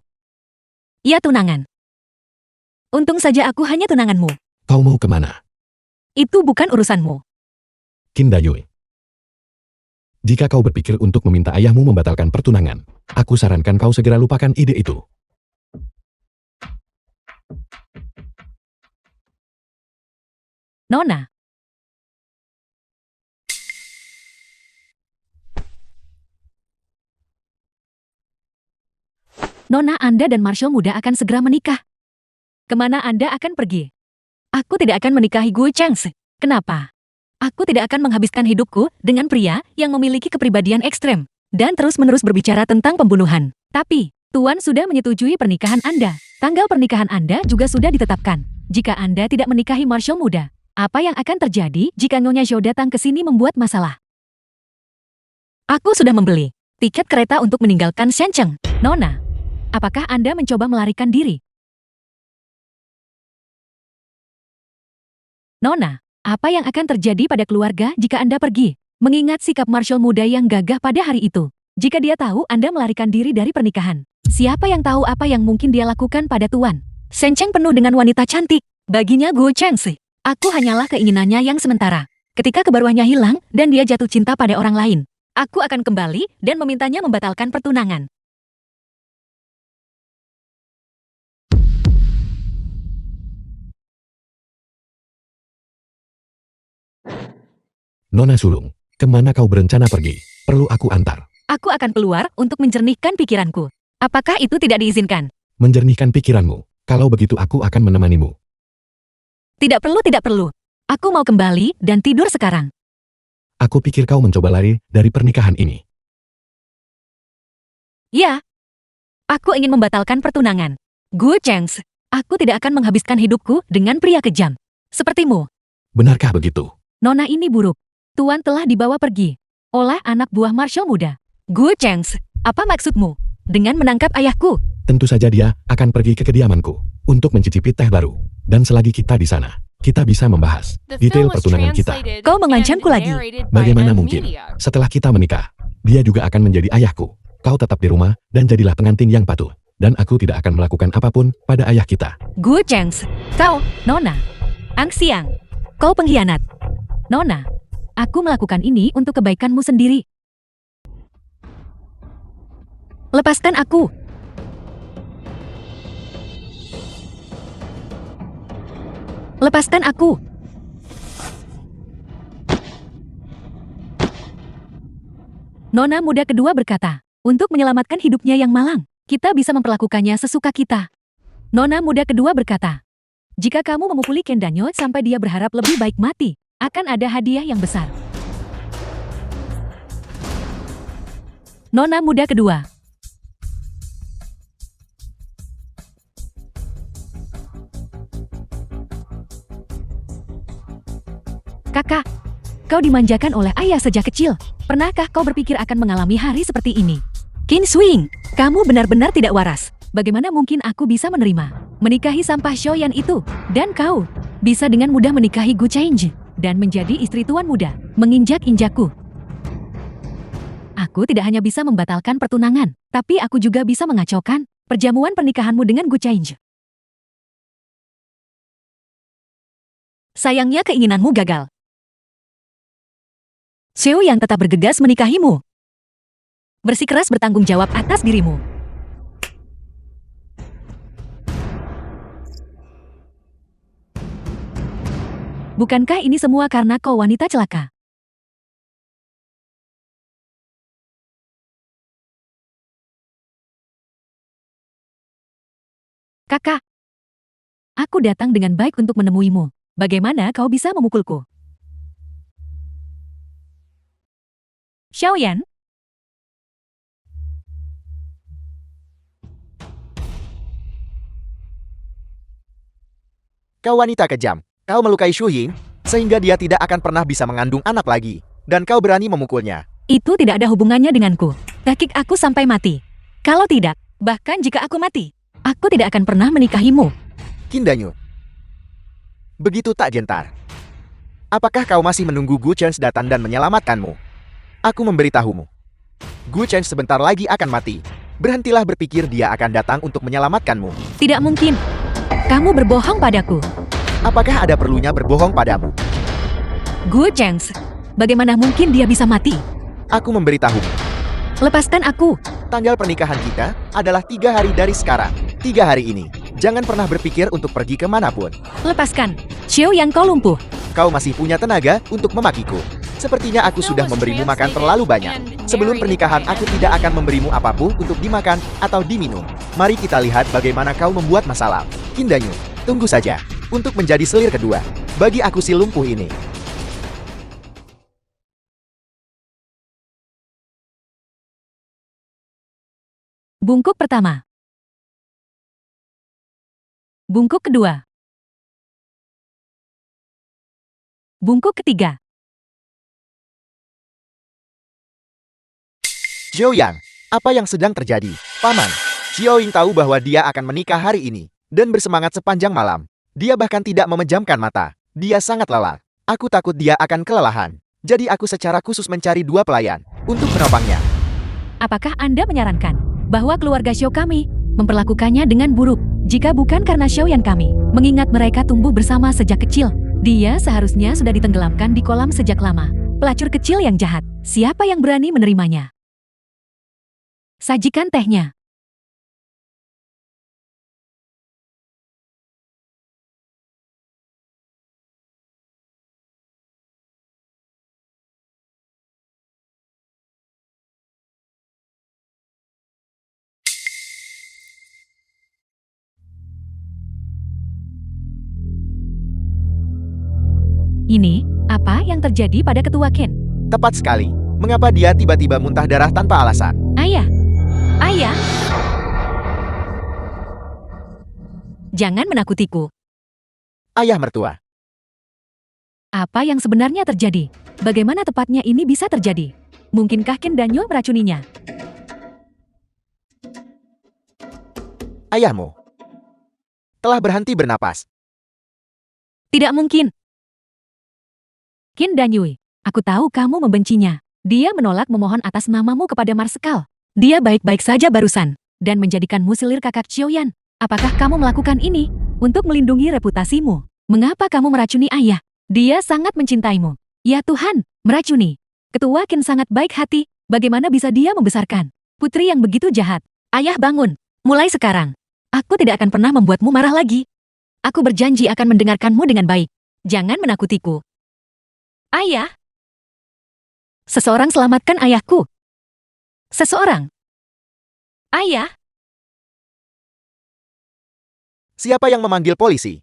Ya tunangan. Untung saja aku hanya tunanganmu. Kau mau kemana? Itu bukan urusanmu. Qin Dayue. Jika kau berpikir untuk meminta ayahmu membatalkan pertunangan, aku sarankan kau segera lupakan ide itu. Nona. Nona, Anda dan Marshall muda akan segera menikah. Kemana Anda akan pergi? Aku tidak akan menikahi Gu Chengs. Kenapa? Aku tidak akan menghabiskan hidupku dengan pria yang memiliki kepribadian ekstrem dan terus-menerus berbicara tentang pembunuhan. Tapi, Tuan sudah menyetujui pernikahan Anda. Tanggal pernikahan Anda juga sudah ditetapkan. Jika Anda tidak menikahi Marshall muda, apa yang akan terjadi jika Nyonya Zhou datang ke sini membuat masalah? Aku sudah membeli tiket kereta untuk meninggalkan Shencheng. Nona, apakah Anda mencoba melarikan diri? Nona, apa yang akan terjadi pada keluarga jika Anda pergi? Mengingat sikap Marshall muda yang gagah pada hari itu. Jika dia tahu Anda melarikan diri dari pernikahan, siapa yang tahu apa yang mungkin dia lakukan pada Tuan? Shencheng penuh dengan wanita cantik. Baginya Gu Chengs, aku hanyalah keinginannya yang sementara. Ketika kebaruannya hilang dan dia jatuh cinta pada orang lain, aku akan kembali dan memintanya membatalkan pertunangan. Nona Sulung, kemana kau berencana pergi? Perlu aku antar? Aku akan keluar untuk menjernihkan pikiranku. Apakah itu tidak diizinkan? Menjernihkan pikiranmu. Kalau begitu aku akan menemanimu. Tidak perlu, tidak perlu. Aku mau kembali dan tidur sekarang. Aku pikir kau mencoba lari dari pernikahan ini. Ya. Aku ingin membatalkan pertunangan. Gu Chengs, aku tidak akan menghabiskan hidupku dengan pria kejam. Sepertimu. Benarkah begitu? Nona ini buruk. Tuan telah dibawa pergi oleh anak buah Marshall muda. Gu Chengs, apa maksudmu dengan menangkap ayahku? Tentu saja dia akan pergi ke kediamanku untuk mencicipi teh baru. Dan selagi kita di sana, kita bisa membahas The detail film was pertunangan kita. translated Kau mengancamku and lagi. narrated by Bagaimana Ed mungkin? Media. Setelah kita menikah, dia juga akan menjadi ayahku. Kau tetap di rumah dan jadilah pengantin yang patuh. Dan aku tidak akan melakukan apapun pada ayah kita. Gu Chengs, kau, Nona. Ang Siang, kau pengkhianat. Nona, aku melakukan ini untuk kebaikanmu sendiri. Lepaskan aku. Lepaskan aku. Nona muda kedua berkata, untuk menyelamatkan hidupnya yang malang, kita bisa memperlakukannya sesuka kita. Nona muda kedua berkata, jika kamu memukuli Ken Danyo sampai dia berharap lebih baik mati, akan ada hadiah yang besar. Nona muda kedua. Kakak, kau dimanjakan oleh ayah sejak kecil. Pernahkah kau berpikir akan mengalami hari seperti ini? Qin Swing, kamu benar-benar tidak waras. Bagaimana mungkin aku bisa menerima menikahi sampah Shoyan itu? Dan kau bisa dengan mudah menikahi Gu Cheng dan menjadi istri tuan muda, menginjak-injakku. Aku tidak hanya bisa membatalkan pertunangan, tapi aku juga bisa mengacaukan perjamuan pernikahanmu dengan Gu Cheng. Sayangnya keinginanmu gagal. Xiao yang tetap bergegas menikahimu. Bersikeras bertanggung jawab atas dirimu. Bukankah ini semua karena kau wanita celaka? Kakak, aku datang dengan baik untuk menemuimu. Bagaimana kau bisa memukulku? Xiaoyan? Kau wanita kejam. Kau melukai Shu Ying, sehingga dia tidak akan pernah bisa mengandung anak lagi. Dan kau berani memukulnya. Itu tidak ada hubungannya denganku. Takik aku sampai mati. Kalau tidak, bahkan jika aku mati, aku tidak akan pernah menikahimu. Qin Danyu. Begitu tak gentar. Apakah kau masih menunggu Gu Chen datang dan menyelamatkanmu? Aku memberitahumu. Gu Chen sebentar lagi akan mati. Berhentilah berpikir dia akan datang untuk menyelamatkanmu. Tidak mungkin. Kamu berbohong padaku. Apakah ada perlunya berbohong padamu? Gu Chen, bagaimana mungkin dia bisa mati? Aku memberitahumu. Lepaskan aku. Tanggal pernikahan kita adalah 3 hari dari sekarang. 3 hari ini. Jangan pernah berpikir untuk pergi kemanapun. Lepaskan. Xiao yang kau lumpuh. Kau masih punya tenaga untuk memakiku. Sepertinya aku sudah memberimu makan terlalu banyak. Sebelum pernikahan aku tidak akan memberimu apapun untuk dimakan atau diminum. Mari kita lihat bagaimana kau membuat masalah. Qin Danyu, tunggu saja. Untuk menjadi selir kedua. Bagi aku si lumpuh ini. Bungkuk pertama. Bungkuk kedua. Bungkuk ketiga. Zhou Yang, apa yang sedang terjadi? Paman, Xiao Ying tahu bahwa dia akan menikah hari ini. Dan bersemangat sepanjang malam. Dia bahkan tidak memejamkan mata. Dia sangat lelah. Aku takut dia akan kelelahan. Jadi aku secara khusus mencari 2 pelayan untuk menopangnya. Apakah Anda menyarankan bahwa keluarga Xiao kami memperlakukannya dengan buruk? Jika bukan karena Xiaoyan kami, mengingat mereka tumbuh bersama sejak kecil, dia seharusnya sudah ditenggelamkan di kolam sejak lama. Pelacur kecil yang jahat, siapa yang berani menerimanya? Sajikan tehnya. Ini, apa yang terjadi pada ketua Ken? Tepat sekali. Mengapa dia tiba-tiba muntah darah tanpa alasan? Ayah! Ayah! Jangan menakutiku. Ayah mertua. Apa yang sebenarnya terjadi? Bagaimana tepatnya ini bisa terjadi? Mungkinkah Qin Danyu meracuninya? Ayahmu telah berhenti bernapas. Tidak mungkin. Qin Danyu, aku tahu kamu membencinya. Dia menolak memohon atas namamu kepada Marsekal. Dia baik-baik saja barusan, dan menjadikanmu selir kakak Xiaoyan. Apakah kamu melakukan ini untuk melindungi reputasimu? Mengapa kamu meracuni ayah? Dia sangat mencintaimu. Ya Tuhan, meracuni. Ketua Qin sangat baik hati. Bagaimana bisa dia membesarkan putri yang begitu jahat? Ayah bangun. Mulai sekarang, aku tidak akan pernah membuatmu marah lagi. Aku berjanji akan mendengarkanmu dengan baik. Jangan menakutiku. Ayah. Seseorang selamatkan ayahku. Seseorang. Ayah. Siapa yang memanggil polisi?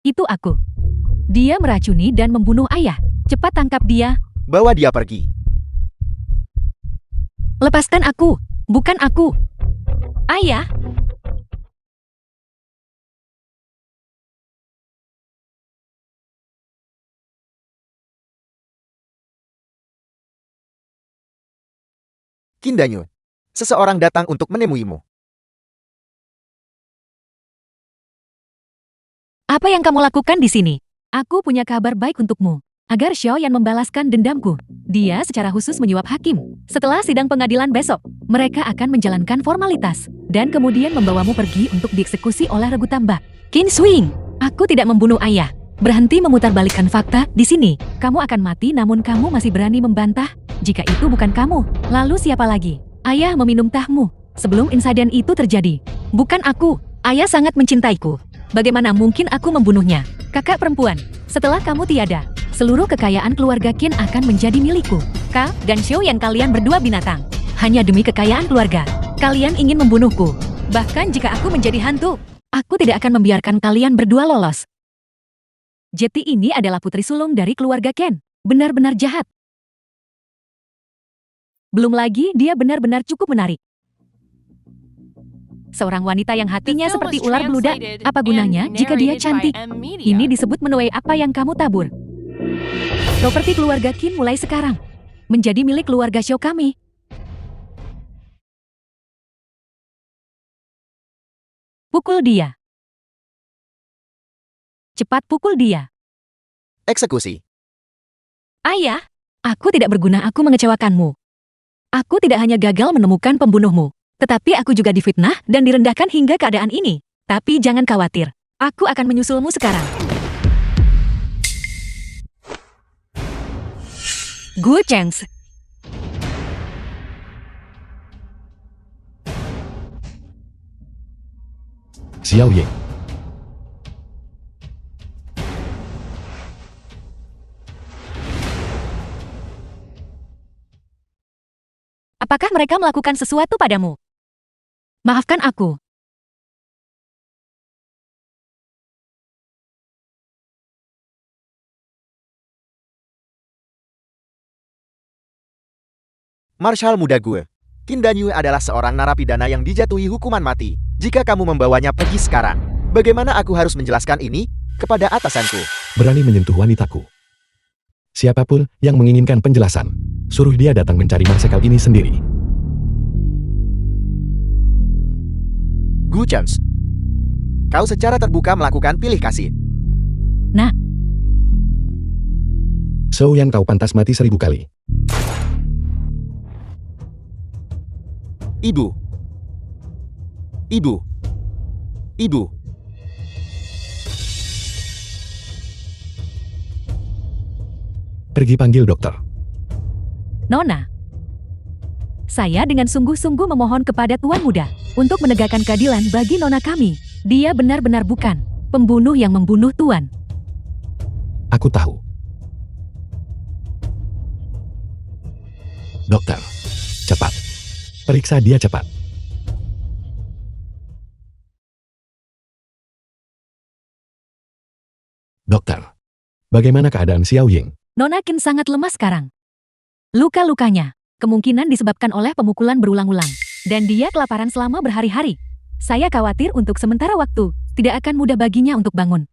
Itu aku. Dia meracuni dan membunuh ayah. Cepat tangkap dia. Bawa dia pergi. Lepaskan aku. Bukan aku. Ayah. Qin Danyu, seseorang datang untuk menemuimu. Apa yang kamu lakukan di sini? Aku punya kabar baik untukmu. Agar Xiaoyan membalaskan dendamku. Dia secara khusus menyuap hakim. Setelah sidang pengadilan besok, mereka akan menjalankan formalitas. Dan kemudian membawamu pergi untuk dieksekusi oleh regu tambak. Qin Swing, aku tidak membunuh ayah. Berhenti memutarbalikkan fakta di sini. Kamu akan mati namun kamu masih berani membantah? Jika itu bukan kamu, lalu siapa lagi? Ayah meminum tahmu sebelum insiden itu terjadi. Bukan aku. Ayah sangat mencintaiku. Bagaimana mungkin aku membunuhnya? Kakak perempuan, setelah kamu tiada, seluruh kekayaan keluarga Qin akan menjadi milikku. Ka dan Xiao yang kalian berdua binatang. Hanya demi kekayaan keluarga, kalian ingin membunuhku. Bahkan jika aku menjadi hantu, aku tidak akan membiarkan kalian berdua lolos. Jetty ini adalah putri sulung dari keluarga Ken. Benar-benar jahat. Belum lagi dia benar-benar cukup menarik. Seorang wanita yang The hatinya film seperti was ular beludak, translated apa gunanya and jika dia narrated by cantik? M Media. Ini disebut menuai apa yang kamu tabur. Properti keluarga Qin mulai sekarang menjadi milik keluarga Xiao kami. Pukul dia. Cepat pukul dia. Eksekusi. Ayah, aku tidak berguna aku mengecewakanmu. Aku tidak hanya gagal menemukan pembunuhmu, tetapi aku juga difitnah dan direndahkan hingga keadaan ini. Tapi jangan khawatir, aku akan menyusulmu sekarang. Gu Chengs. Xiao Ying. Apakah mereka melakukan sesuatu padamu? Maafkan aku. Marshal muda gue. Qin Danyu adalah seorang narapidana yang dijatuhi hukuman mati. Jika kamu membawanya pergi sekarang, bagaimana aku harus menjelaskan ini kepada atasanku? Berani menyentuh wanitaku. Siapapun yang menginginkan penjelasan, suruh dia datang mencari marsekal ini sendiri. Gu Chance, kau secara terbuka melakukan pilih kasih. Nah, Zhou Yan, kau pantas mati 1000 kali. Ibu. Ibu. Ibu. Pergi panggil dokter. Nona. Saya dengan sungguh-sungguh memohon kepada Tuan Muda untuk menegakkan keadilan bagi Nona kami. Dia benar-benar bukan pembunuh yang membunuh Tuan. Aku tahu. Dokter, cepat. Periksa dia cepat. Dokter, bagaimana keadaan Xiao Ying? Nona Qin sangat lemah sekarang. Luka-lukanya kemungkinan disebabkan oleh pemukulan berulang-ulang. Dan dia kelaparan selama berhari-hari. Saya khawatir untuk sementara waktu, tidak akan mudah baginya untuk bangun.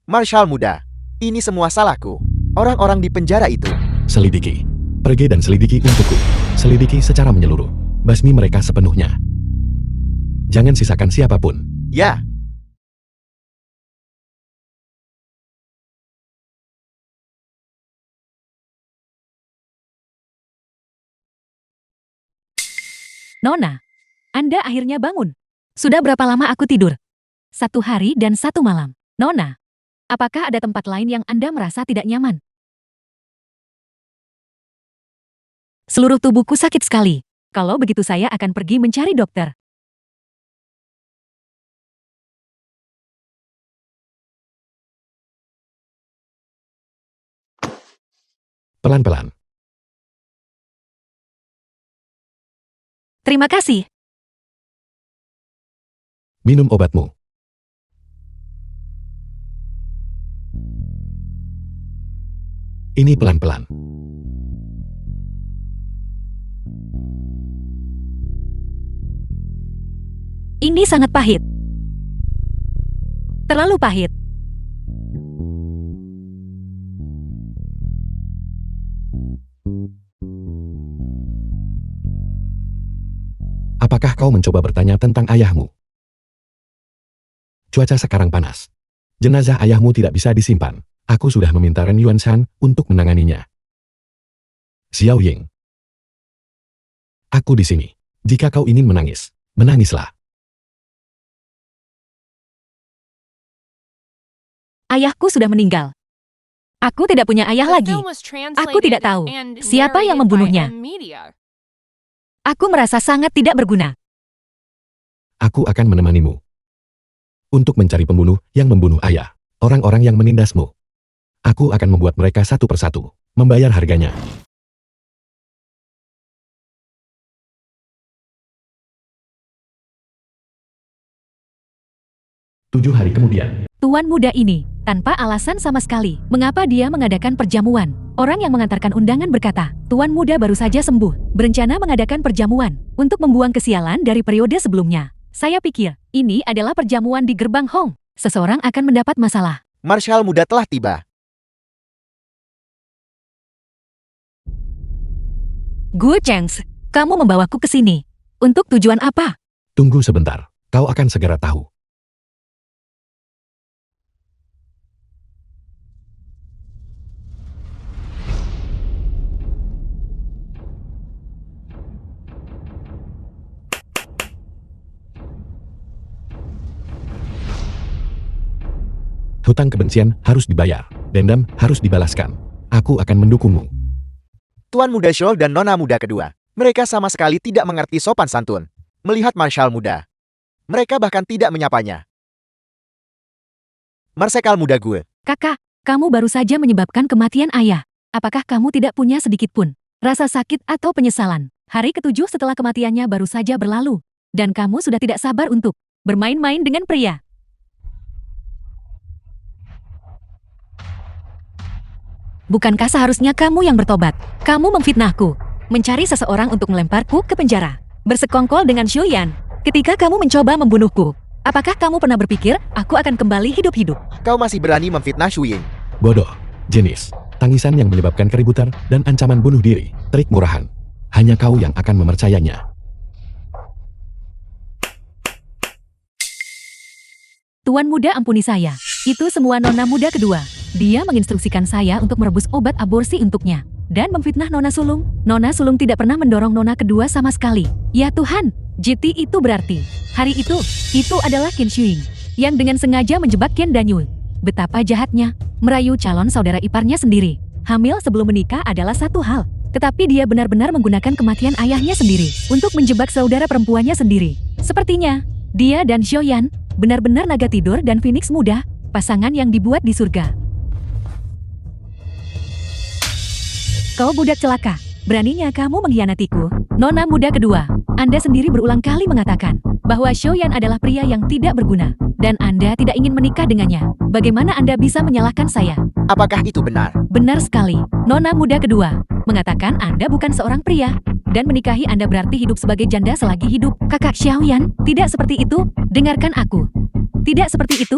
Marshal muda, ini semua salahku. Orang-orang di penjara itu. Selidiki. Pergi dan selidiki untukku. Selidiki secara menyeluruh. Basmi mereka sepenuhnya. Jangan sisakan siapapun. Ya. Nona, Anda akhirnya bangun. Sudah berapa lama aku tidur? 1 hari dan 1 malam. Nona, apakah ada tempat lain yang Anda merasa tidak nyaman? Seluruh tubuhku sakit sekali. Kalau begitu saya akan pergi mencari dokter. Pelan-pelan. Terima kasih. Minum obatmu. Ini pelan-pelan. Ini sangat pahit. Terlalu pahit. Apakah kau mencoba bertanya tentang ayahmu? Cuaca sekarang panas. Jenazah ayahmu tidak bisa disimpan. Aku sudah meminta Ren Yuanshan untuk menanganinya. Xiao Ying. Aku di sini. Jika kau ingin menangis, menangislah. ayahku sudah meninggal. Aku tidak punya ayah The lagi. film was Aku tidak translated tahu and siapa yang narrated by membunuhnya. M-Media. Aku merasa sangat tidak berguna. Aku akan menemanimu. Untuk mencari pembunuh yang membunuh ayah. Orang-orang yang menindasmu. Aku akan membuat mereka satu persatu. Membayar harganya. Tujuh hari kemudian. Tuan muda ini, tanpa alasan sama sekali, mengapa dia mengadakan perjamuan? Orang yang mengantarkan undangan berkata, Tuan muda baru saja sembuh, berencana mengadakan perjamuan untuk membuang kesialan dari periode sebelumnya. Saya pikir, ini adalah perjamuan di gerbang Hong. Seseorang akan mendapat masalah. Marshal muda telah tiba. Gu Chengs, kamu membawaku ke sini. Untuk tujuan apa? Tunggu sebentar. Kau akan segera tahu. Hutang kebencian harus dibayar. Dendam harus dibalaskan. Aku akan mendukungmu. Tuan muda Shou dan nona muda kedua. Mereka sama sekali tidak mengerti sopan santun. Melihat marshal muda, mereka bahkan tidak menyapanya. Marsekal muda gue. Kakak, kamu baru saja menyebabkan kematian ayah. Apakah kamu tidak punya sedikit pun rasa sakit atau penyesalan? Hari ketujuh setelah kematiannya baru saja berlalu. Dan kamu sudah tidak sabar untuk bermain-main dengan pria. Bukankah seharusnya kamu yang bertobat? Kamu memfitnahku, mencari seseorang untuk melemparku ke penjara, bersekongkol dengan Xiuyan. Ketika kamu mencoba membunuhku, apakah kamu pernah berpikir aku akan kembali hidup-hidup? Kau masih berani memfitnah Shu Ying. Bodoh. Jenis. Tangisan yang menyebabkan keributan dan ancaman bunuh diri. Trik murahan. Hanya kau yang akan memercayainya. Tuan muda ampuni saya. Itu semua nona muda kedua. Dia menginstruksikan saya untuk merebus obat aborsi untuknya. Dan memfitnah nona sulung. Nona sulung tidak pernah mendorong nona kedua sama sekali. Ya Tuhan, JT itu berarti. Hari itu adalah Qin Shuing. Yang dengan sengaja menjebak Qian Danyue. Betapa jahatnya, merayu calon saudara iparnya sendiri. Hamil sebelum menikah adalah satu hal. Tetapi dia benar-benar menggunakan kematian ayahnya sendiri untuk menjebak saudara perempuannya sendiri. Sepertinya, dia dan Xiaoyan benar-benar naga tidur dan Phoenix muda, pasangan yang dibuat di surga. Kau budak celaka, beraninya kamu mengkhianatiku. Nona muda kedua, Anda sendiri berulang kali mengatakan bahwa Xiaoyan adalah pria yang tidak berguna, dan Anda tidak ingin menikah dengannya. Bagaimana Anda bisa menyalahkan saya? Apakah itu benar? Benar sekali. Nona muda kedua mengatakan Anda bukan seorang pria, dan menikahi Anda berarti hidup sebagai janda selagi hidup. Kakak Xiaoyan, tidak seperti itu. Dengarkan aku. Tidak seperti itu.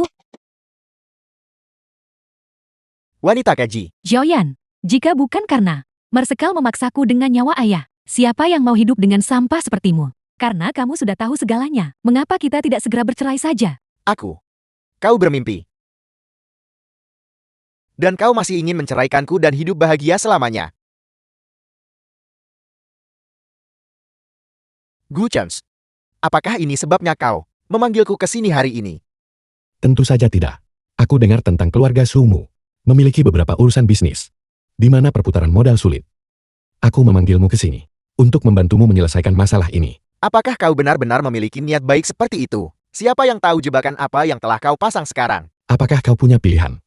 Wanita keji. Xiaoyan, jika bukan karena Marsekal memaksaku dengan nyawa ayah, siapa yang mau hidup dengan sampah sepertimu? Karena kamu sudah tahu segalanya, mengapa kita tidak segera bercerai saja? Aku. Kau bermimpi. Dan kau masih ingin menceraikanku dan hidup bahagia selamanya. Gu Chens. Apakah ini sebabnya kau memanggilku ke sini hari ini? Tentu saja tidak. Aku dengar tentang keluarga Sumu. Memiliki beberapa urusan bisnis. Di mana perputaran modal sulit. Aku memanggilmu ke sini. Untuk membantumu menyelesaikan masalah ini. Apakah kau benar-benar memiliki niat baik seperti itu? Siapa yang tahu jebakan apa yang telah kau pasang sekarang? Apakah kau punya pilihan?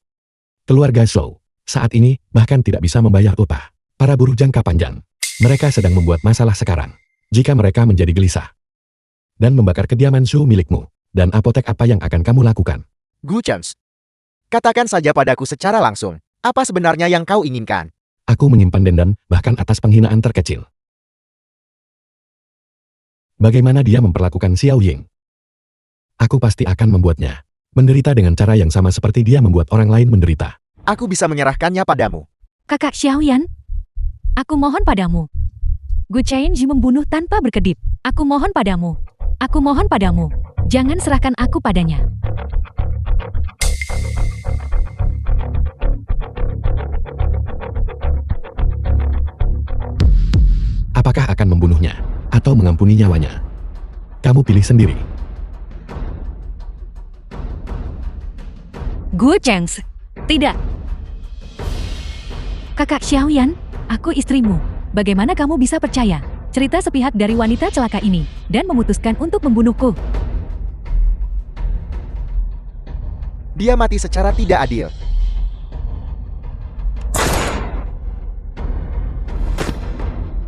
Keluarga Zhou, saat ini, bahkan tidak bisa membayar upah. Para buruh jangka panjang. Mereka sedang membuat masalah sekarang. Jika mereka menjadi gelisah. Dan membakar kediaman Zhou milikmu. Dan apotek apa yang akan kamu lakukan? Gu Chens. Katakan saja padaku secara langsung. Apa sebenarnya yang kau inginkan? Aku menyimpan dendam, bahkan atas penghinaan terkecil. Bagaimana dia memperlakukan Xiao Ying? Aku pasti akan membuatnya menderita dengan cara yang sama seperti dia membuat orang lain menderita. Aku bisa menyerahkannya padamu. Kakak Xiaoyan, aku mohon padamu. Gu Chenji membunuh tanpa berkedip. Aku mohon padamu. Aku mohon padamu. Jangan serahkan aku padanya. Apakah akan membunuhnya, atau mengampuni nyawanya? Kamu pilih sendiri. Gu Chengs, Tidak. Kakak Xiaoyan, aku istrimu. Bagaimana kamu bisa percaya cerita sepihak dari wanita celaka ini dan memutuskan untuk membunuhku? Dia mati secara tidak adil.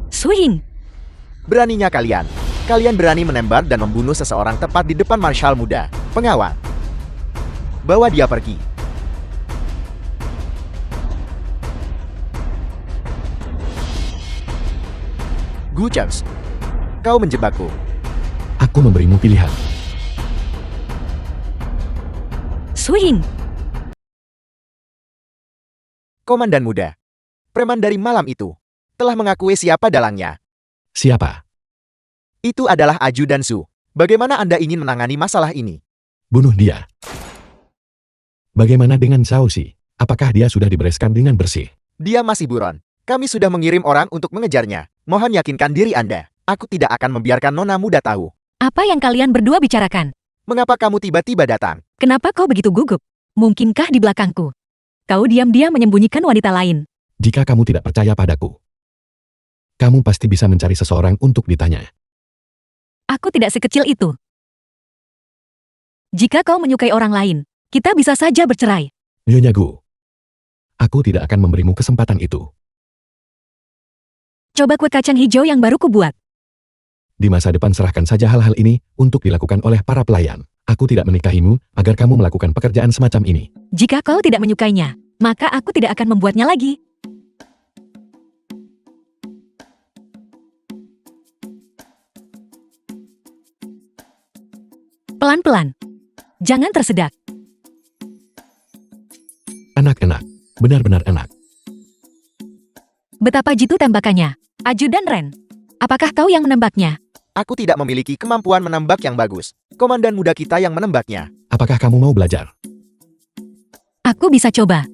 Suing, Beraninya kalian. Kalian berani menembak dan membunuh seseorang tepat di depan Marshal muda. Pengawal. Bawa dia pergi. Gu Chance, kau menjebakku. Aku memberimu pilihan. Suing, Komandan muda. Preman dari malam itu telah mengakui siapa dalangnya. Siapa? Itu adalah Aju dan Su. Bagaimana Anda ingin menangani masalah ini? Bunuh dia. Bagaimana dengan Xiaoxi? Apakah dia sudah dibereskan dengan bersih? Dia masih buron. Kami sudah mengirim orang untuk mengejarnya. Mohon yakinkan diri Anda. Aku tidak akan membiarkan nona muda tahu. apa yang kalian berdua bicarakan? Mengapa kamu tiba-tiba datang? Kenapa kau begitu gugup? Mungkinkah di belakangku kau diam-diam menyembunyikan wanita lain? Jika kamu tidak percaya padaku, kamu pasti bisa mencari seseorang untuk ditanya. Aku tidak sekecil itu. Jika kau menyukai orang lain, kita bisa saja bercerai. Nyonya Gu, aku tidak akan memberimu kesempatan itu. Coba kue kacang hijau yang baru kubuat. Di masa depan serahkan saja hal-hal ini untuk dilakukan oleh para pelayan. Aku tidak menikahimu agar kamu melakukan pekerjaan semacam ini. Jika kau tidak menyukainya, maka aku tidak akan membuatnya lagi. Pelan-pelan. Jangan tersedak. Anak-anak, benar-benar enak. Betapa jitu tembakannya. Ajudan Ren. Apakah kau yang menembaknya? Aku tidak memiliki kemampuan menembak yang bagus. Komandan muda kita yang menembaknya. Apakah kamu mau belajar? Aku bisa coba.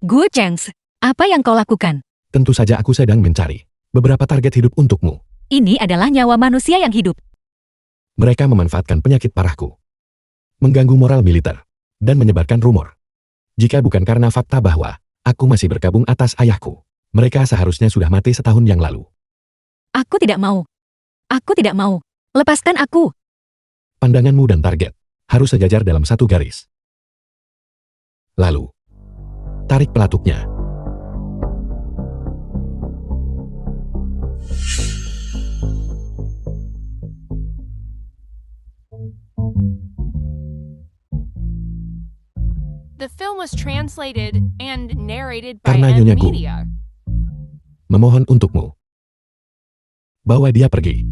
Gu Cheng's, apa yang kau lakukan? Tentu saja aku sedang mencari beberapa target hidup untukmu. Ini adalah nyawa manusia yang hidup. Mereka memanfaatkan penyakit parahku, mengganggu moral militer, dan menyebarkan rumor. Jika bukan karena fakta bahwa aku masih berkabung atas ayahku, mereka seharusnya sudah mati setahun yang lalu. Aku tidak mau. Aku tidak mau. Lepaskan aku. Pandanganmu dan target harus sejajar dalam satu garis. Lalu, tarik pelatuknya. The film was translated and narrated by Karena Ed Nyonya Gu Media. memohon untukmu. Bawa dia pergi.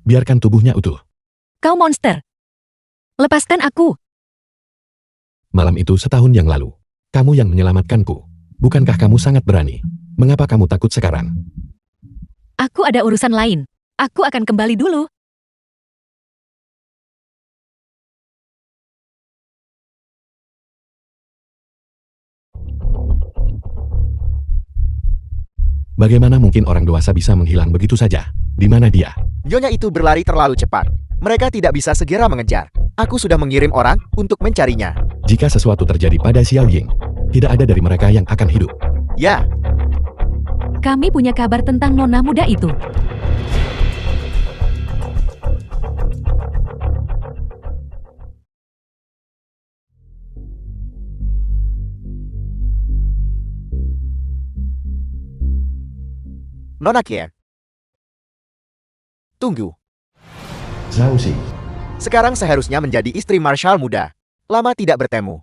Biarkan tubuhnya utuh. Kau monster. Lepaskan aku. Malam itu setahun yang lalu. Kamu yang menyelamatkanku. Bukankah kamu sangat berani? Mengapa kamu takut sekarang? Aku ada urusan lain. Aku akan kembali dulu. Bagaimana mungkin orang dewasa bisa menghilang begitu saja? Di mana dia? Nyonya itu berlari terlalu cepat. Mereka tidak bisa segera mengejar. Aku sudah mengirim orang untuk mencarinya. Jika sesuatu terjadi pada Xiao Ying, tidak ada dari mereka yang akan hidup. Ya, Kami punya kabar tentang nona muda itu. Nona Kier. Tunggu. Xiaoxi, Sekarang seharusnya menjadi istri Marshal muda. Lama tidak bertemu.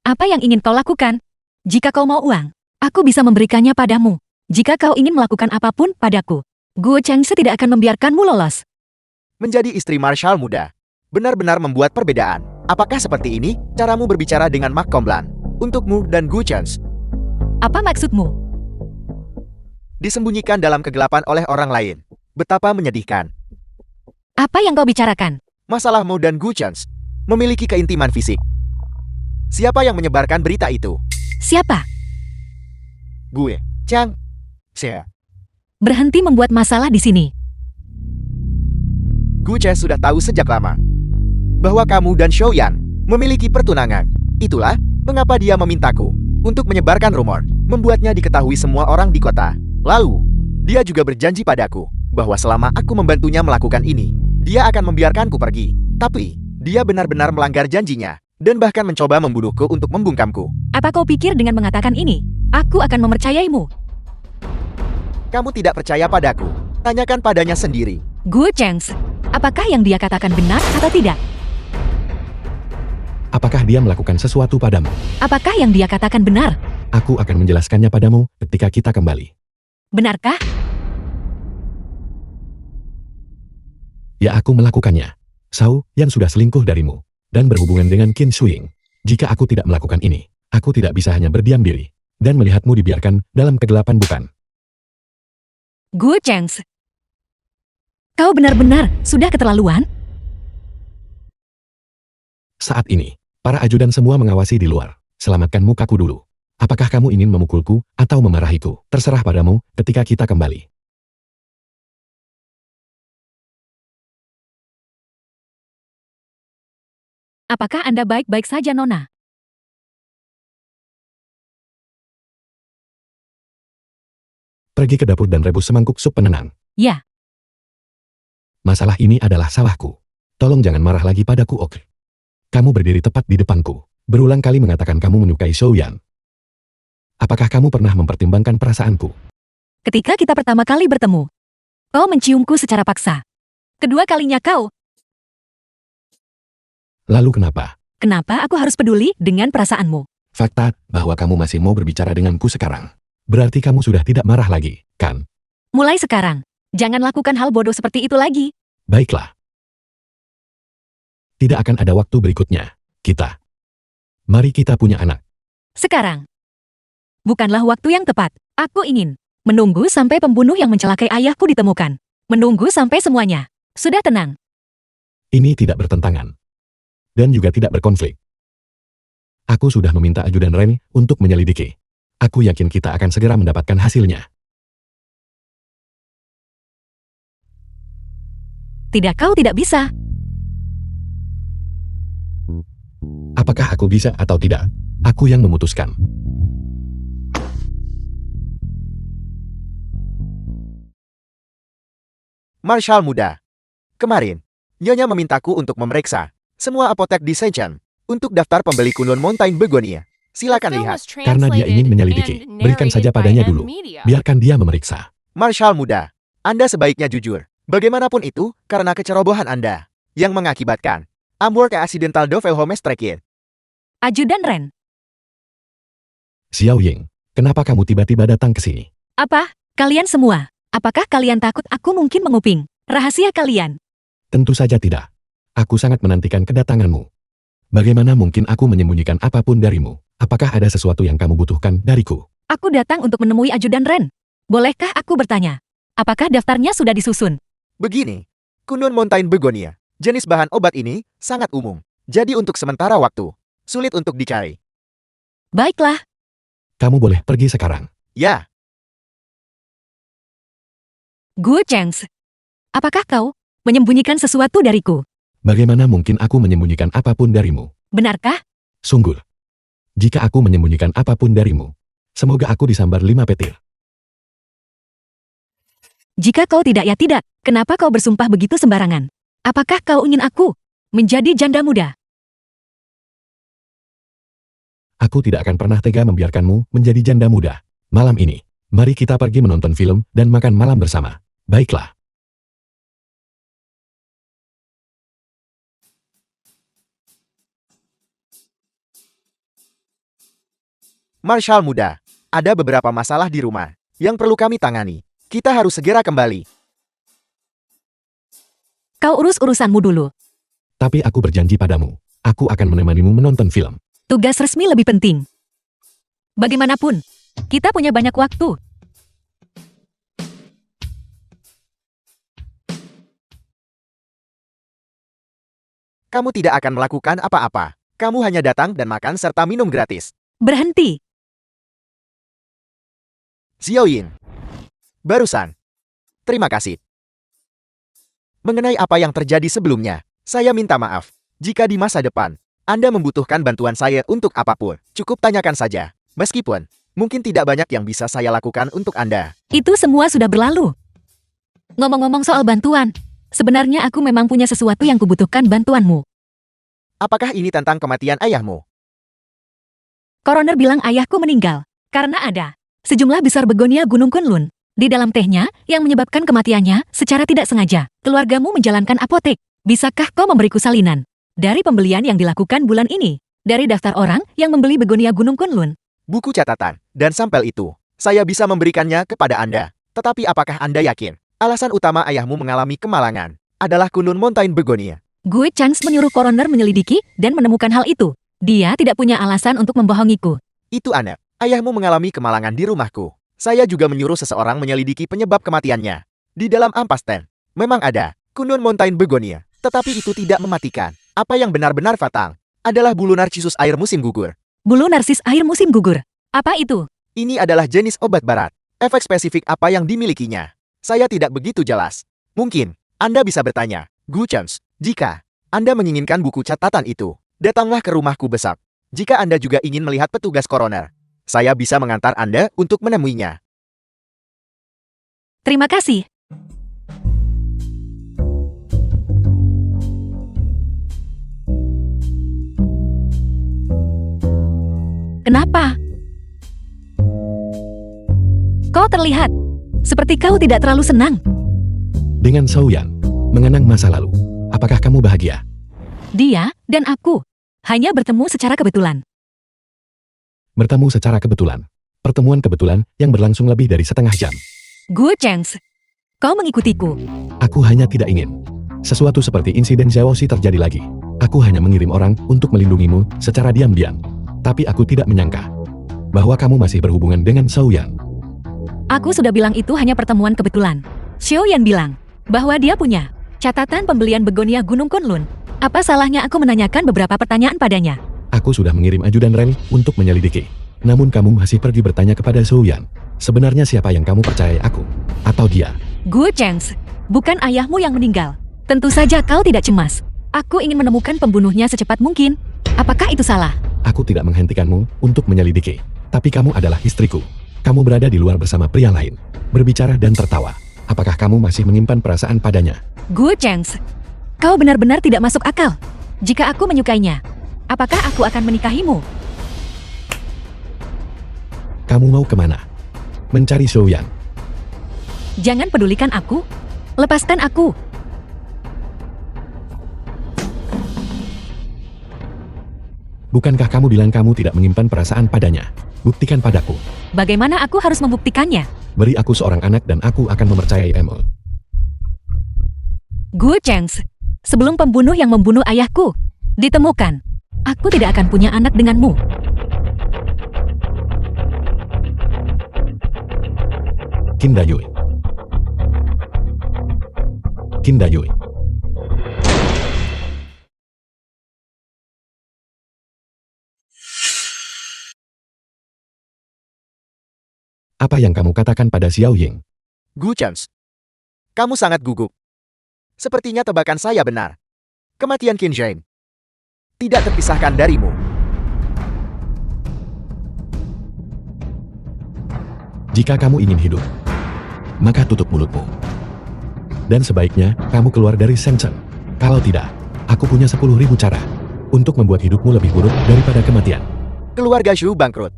Apa yang ingin kau lakukan? Jika kau mau uang, aku bisa memberikannya padamu. Jika kau ingin melakukan apapun padaku, Gu Chengse tidak akan membiarkanmu lolos. Menjadi istri Marshal muda. Benar-benar membuat perbedaan. Apakah seperti ini caramu berbicara dengan Mak Komblan? Untukmu dan Gu Chance. Apa maksudmu? Disembunyikan dalam kegelapan oleh orang lain. Betapa menyedihkan. Apa yang kau bicarakan? Masalahmu dan Gu Chance memiliki keintiman fisik. Siapa yang menyebarkan berita itu? Siapa? Gue, Chang. Saya. Berhenti membuat masalah di sini. Gu Che sudah tahu sejak lama bahwa kamu dan Xiaoyan memiliki pertunangan. Itulah mengapa dia memintaku untuk menyebarkan rumor, membuatnya diketahui semua orang di kota. Lalu, dia juga berjanji padaku bahwa selama aku membantunya melakukan ini, dia akan membiarkanku pergi. Tapi, dia benar-benar melanggar janjinya dan bahkan mencoba membunuhku untuk membungkamku. Apa kau pikir dengan mengatakan ini, aku akan mempercayaimu? Kamu tidak percaya padaku. Tanyakan padanya sendiri. Gu Cheng, apakah yang dia katakan benar atau tidak? Apakah dia melakukan sesuatu padamu? Apakah yang dia katakan benar? Aku akan menjelaskannya padamu ketika kita kembali. Benarkah? Ya, aku melakukannya. Shao, yang sudah selingkuh darimu dan berhubungan dengan Qin Shuing. Jika aku tidak melakukan ini, aku tidak bisa hanya berdiam diri dan melihatmu dibiarkan dalam kegelapan, bukan? Gu Cheng, kau benar-benar sudah keterlaluan? Saat ini, para ajudan semua mengawasi di luar. Selamatkan mukaku dulu. Apakah kamu ingin memukulku atau memarahiku? Terserah padamu ketika kita kembali. Apakah Anda baik-baik saja, Nona? Pergi ke dapur dan rebus semangkuk sup penenang. Ya. Masalah ini adalah salahku. Tolong jangan marah lagi padaku, Ok. Kamu berdiri tepat di depanku. Berulang kali mengatakan kamu menyukai Xiaoyan. Apakah kamu pernah mempertimbangkan perasaanku? Ketika kita pertama kali bertemu, kau menciumku secara paksa. Kedua kalinya kau. Lalu kenapa? Kenapa aku harus peduli dengan perasaanmu? Fakta bahwa kamu masih mau berbicara denganku sekarang. Berarti kamu sudah tidak marah lagi, kan? Mulai sekarang, jangan lakukan hal bodoh seperti itu lagi. Baiklah. Tidak akan ada waktu berikutnya. Mari kita punya anak. Sekarang. Bukanlah waktu yang tepat. Aku ingin menunggu sampai pembunuh yang mencelakai ayahku ditemukan. Menunggu sampai semuanya sudah tenang. Ini tidak bertentangan. Dan juga tidak berkonflik. Aku sudah meminta ajudan Ren untuk menyelidiki. Aku yakin kita akan segera mendapatkan hasilnya. Tidak, kau tidak bisa. Apakah aku bisa atau tidak? Aku yang memutuskan. Marshal muda. Kemarin, Nyonya memintaku untuk memeriksa semua apotek di Shenzhen untuk daftar pembeli Kunlun Mountain Begonia. Silakan The film lihat. was Karena dia ingin translated menyelidiki. and Berikan saja narrated by padanya N dulu. Media. Biarkan dia memeriksa. Marshal muda, Anda sebaiknya jujur. Bagaimanapun itu, karena kecerobohan Anda yang mengakibatkan Amwork Accidental do Velhomestrekir. Ajudan Ren. Xiao Ying, kenapa kamu tiba-tiba datang ke sini? Apa? Kalian semua? Apakah kalian takut aku mungkin menguping rahasia kalian? Tentu saja tidak. Aku sangat menantikan kedatanganmu. Bagaimana mungkin aku menyembunyikan apapun darimu? Apakah ada sesuatu yang kamu butuhkan dariku? Aku datang untuk menemui Ajudan Ren. Bolehkah aku bertanya? Apakah daftarnya sudah disusun? Begini, Kunlun Mountain Begonia, jenis bahan obat ini sangat umum. Jadi untuk sementara waktu, sulit untuk dicari. Baiklah. Kamu boleh pergi sekarang. Ya, Gu Cheng. Apakah kau menyembunyikan sesuatu dariku? Bagaimana mungkin aku menyembunyikan apapun darimu? Benarkah? Sungguh. Jika aku menyembunyikan apapun darimu, semoga aku disambar 5 petir. Jika kau tidak ya tidak, kenapa kau bersumpah begitu sembarangan? Apakah kau ingin aku menjadi janda muda? Aku tidak akan pernah tega membiarkanmu menjadi janda muda. Malam ini, mari kita pergi menonton film dan makan malam bersama. Baiklah. Marshal muda, ada beberapa masalah di rumah yang perlu kami tangani. Kita harus segera kembali. Kau urus urusanmu dulu. Tapi aku berjanji padamu, aku akan menemanimu menonton film. Tugas resmi lebih penting. Bagaimanapun, kita punya banyak waktu. Kamu tidak akan melakukan apa-apa. Kamu hanya datang dan makan serta minum gratis. Berhenti. Xiao Yin, Barusan. Terima kasih. Mengenai apa yang terjadi sebelumnya, saya minta maaf. Jika di masa depan, Anda membutuhkan bantuan saya untuk apapun, cukup tanyakan saja. Meskipun, mungkin tidak banyak yang bisa saya lakukan untuk Anda. Itu semua sudah berlalu. Ngomong-ngomong soal bantuan, sebenarnya aku memang punya sesuatu yang kubutuhkan bantuanmu. Apakah ini tentang kematian ayahmu? Koroner bilang ayahku meninggal karena ada sejumlah besar begonia Gunung Kunlun di dalam tehnya yang menyebabkan kematiannya secara tidak sengaja. Keluargamu menjalankan apotek. Bisakah kau memberiku salinan dari pembelian yang dilakukan bulan ini dari daftar orang yang membeli begonia Gunung Kunlun? Buku catatan dan sampel itu, saya bisa memberikannya kepada Anda. Tetapi apakah Anda yakin alasan utama ayahmu mengalami kemalangan adalah Kunlun Mountain Begonia? Gue Chance menyuruh koroner menyelidiki dan menemukan hal itu. Dia tidak punya alasan untuk membohongiku. Itu aneh. Ayahmu mengalami kemalangan di rumahku. Saya juga menyuruh seseorang menyelidiki penyebab kematiannya. Di dalam ampas ten, memang ada Kunlun Mountain Begonia, tetapi itu tidak mematikan. Apa yang benar-benar fatal adalah bulu narsisus air musim gugur. Bulu narsis air musim gugur. Apa itu? Ini adalah jenis obat barat. Efek spesifik apa yang dimilikinya? Saya tidak begitu jelas. Mungkin Anda bisa bertanya, Gu Chance, jika Anda menginginkan buku catatan itu, datanglah ke rumahku besok. Jika Anda juga ingin melihat petugas koroner, saya bisa mengantar Anda untuk menemuinya. Terima kasih. Kenapa? Kau terlihat seperti kau tidak terlalu senang. Dengan Xiaoyan, mengenang masa lalu. Apakah kamu bahagia? Dia dan aku hanya bertemu secara kebetulan. Bertemu secara kebetulan. Pertemuan kebetulan yang berlangsung lebih dari setengah jam. Gue Chance, kau mengikutiku. Aku hanya tidak ingin sesuatu seperti insiden Xiaoxi terjadi lagi. Aku hanya mengirim orang untuk melindungimu secara diam-diam. Tapi aku tidak menyangka bahwa kamu masih berhubungan dengan Xiaoyan. Aku sudah bilang itu hanya pertemuan kebetulan. Xiaoyan bilang bahwa dia punya catatan pembelian begonia Gunung Kunlun. Apa salahnya aku menanyakan beberapa pertanyaan padanya? Aku sudah mengirim ajudan Ren untuk menyelidiki. Namun kamu masih pergi bertanya kepada Xiaoyan. Sebenarnya siapa yang kamu percayai, aku atau dia? Gue Chance, bukan ayahmu yang meninggal. Tentu saja kau tidak cemas. Aku ingin menemukan pembunuhnya secepat mungkin. Apakah itu salah? Aku tidak menghentikanmu untuk menyelidiki. Tapi kamu adalah istriku. Kamu berada di luar bersama pria lain, berbicara dan tertawa. Apakah kamu masih menyimpan perasaan padanya? Gue Chance, kau benar-benar tidak masuk akal. Jika aku menyukainya, apakah aku akan menikahimu? Kamu mau kemana? Mencari Xiaoyan. Jangan pedulikan aku. Lepaskan aku. Bukankah kamu bilang kamu tidak menyimpan perasaan padanya? Buktikan padaku. Bagaimana aku harus membuktikannya? Beri aku seorang anak dan aku akan mempercayai Emil. Gue Chance, sebelum pembunuh yang membunuh ayahku ditemukan, aku tidak akan punya anak denganmu. Qin Dayui. Qin Dayui. Apa yang kamu katakan pada Xiao Ying? Gu Chance, kamu sangat gugup. Sepertinya tebakan saya benar. Kematian Qin Zheng tidak terpisahkan darimu. Jika kamu ingin hidup, maka tutup mulutmu. Dan sebaiknya kamu keluar dari Shenzhen. Kalau tidak, aku punya 10.000 cara untuk membuat hidupmu lebih buruk daripada kematian. Keluarga Shu bangkrut.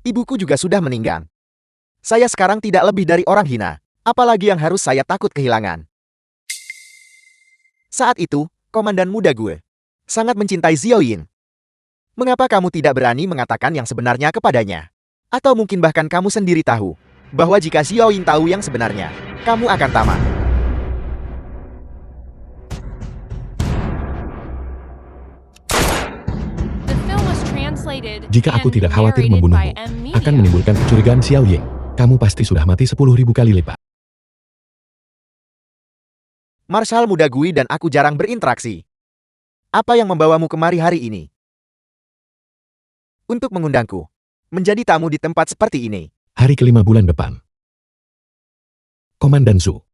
Ibuku juga sudah meninggal. Saya sekarang tidak lebih dari orang hina. Apalagi yang harus saya takut kehilangan. Saat itu, komandan muda gue sangat mencintai Xiao Yin. Mengapa kamu tidak berani mengatakan yang sebenarnya kepadanya? Atau mungkin bahkan kamu sendiri tahu bahwa jika Xiao Yin tahu yang sebenarnya, kamu akan tamat. The film was translated Jika aku and tidak khawatir narrated membunuhmu, by M. Media. akan menimbulkan kecurigaan Xiao Ying. Kamu pasti sudah mati 10.000 kali lipat. Marshal muda gue dan aku jarang berinteraksi. Apa yang membawamu kemari hari ini? Untuk mengundangku menjadi tamu di tempat seperti ini. Hari kelima bulan depan. Komandan Su.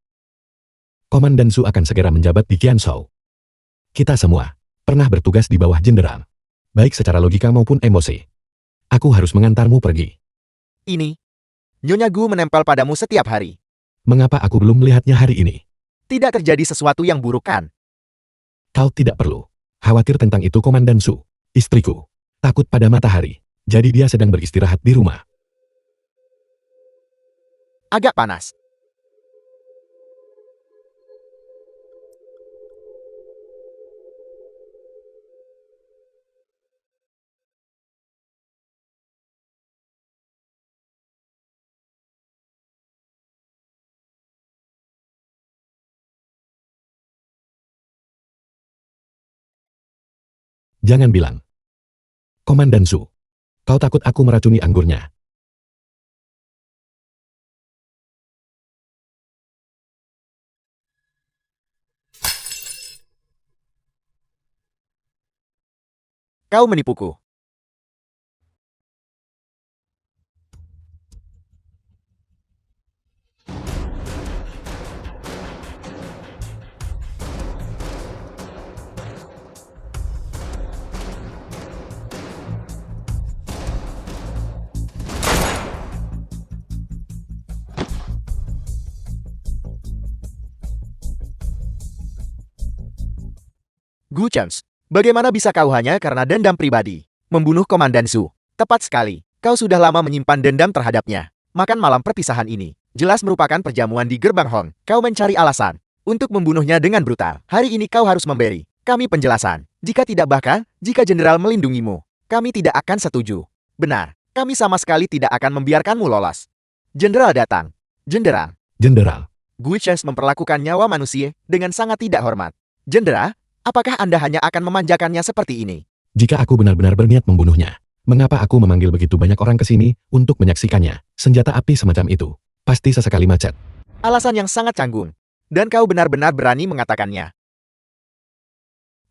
Komandan Su akan segera menjabat di Qianzhou. Kita semua pernah bertugas di bawah jenderal. Baik secara logika maupun emosi. Aku harus mengantarmu pergi. Ini, Nyonya Gu menempel padamu setiap hari. Mengapa aku belum melihatnya hari ini? Tidak terjadi sesuatu yang buruk kan? Kau tidak perlu khawatir tentang itu, Komandan Su. Istriku takut pada matahari. Jadi dia sedang beristirahat di rumah. Agak panas. Jangan bilang. Komandan Su, kau takut aku meracuni anggurnya? Kau menipuku. Gu Chance, bagaimana bisa kau hanya karena dendam pribadi membunuh Komandan Su? Tepat sekali, kau sudah lama menyimpan dendam terhadapnya. Makan malam perpisahan ini jelas merupakan perjamuan di gerbang Hong. Kau mencari alasan untuk membunuhnya dengan brutal. Hari ini kau harus memberi kami penjelasan. Jika tidak, bahkan jika jenderal melindungimu, kami tidak akan setuju. Benar, kami sama sekali tidak akan membiarkanmu lolos. Jenderal datang. Jenderal. Jenderal, Gu Chance memperlakukan nyawa manusia dengan sangat tidak hormat. Jenderal, apakah Anda hanya akan memanjakannya seperti ini? jika aku benar-benar berniat membunuhnya, mengapa aku memanggil begitu banyak orang ke sini untuk menyaksikannya? Senjata api semacam itu pasti sesekali macet. Alasan yang sangat canggung. Dan kau benar-benar berani mengatakannya.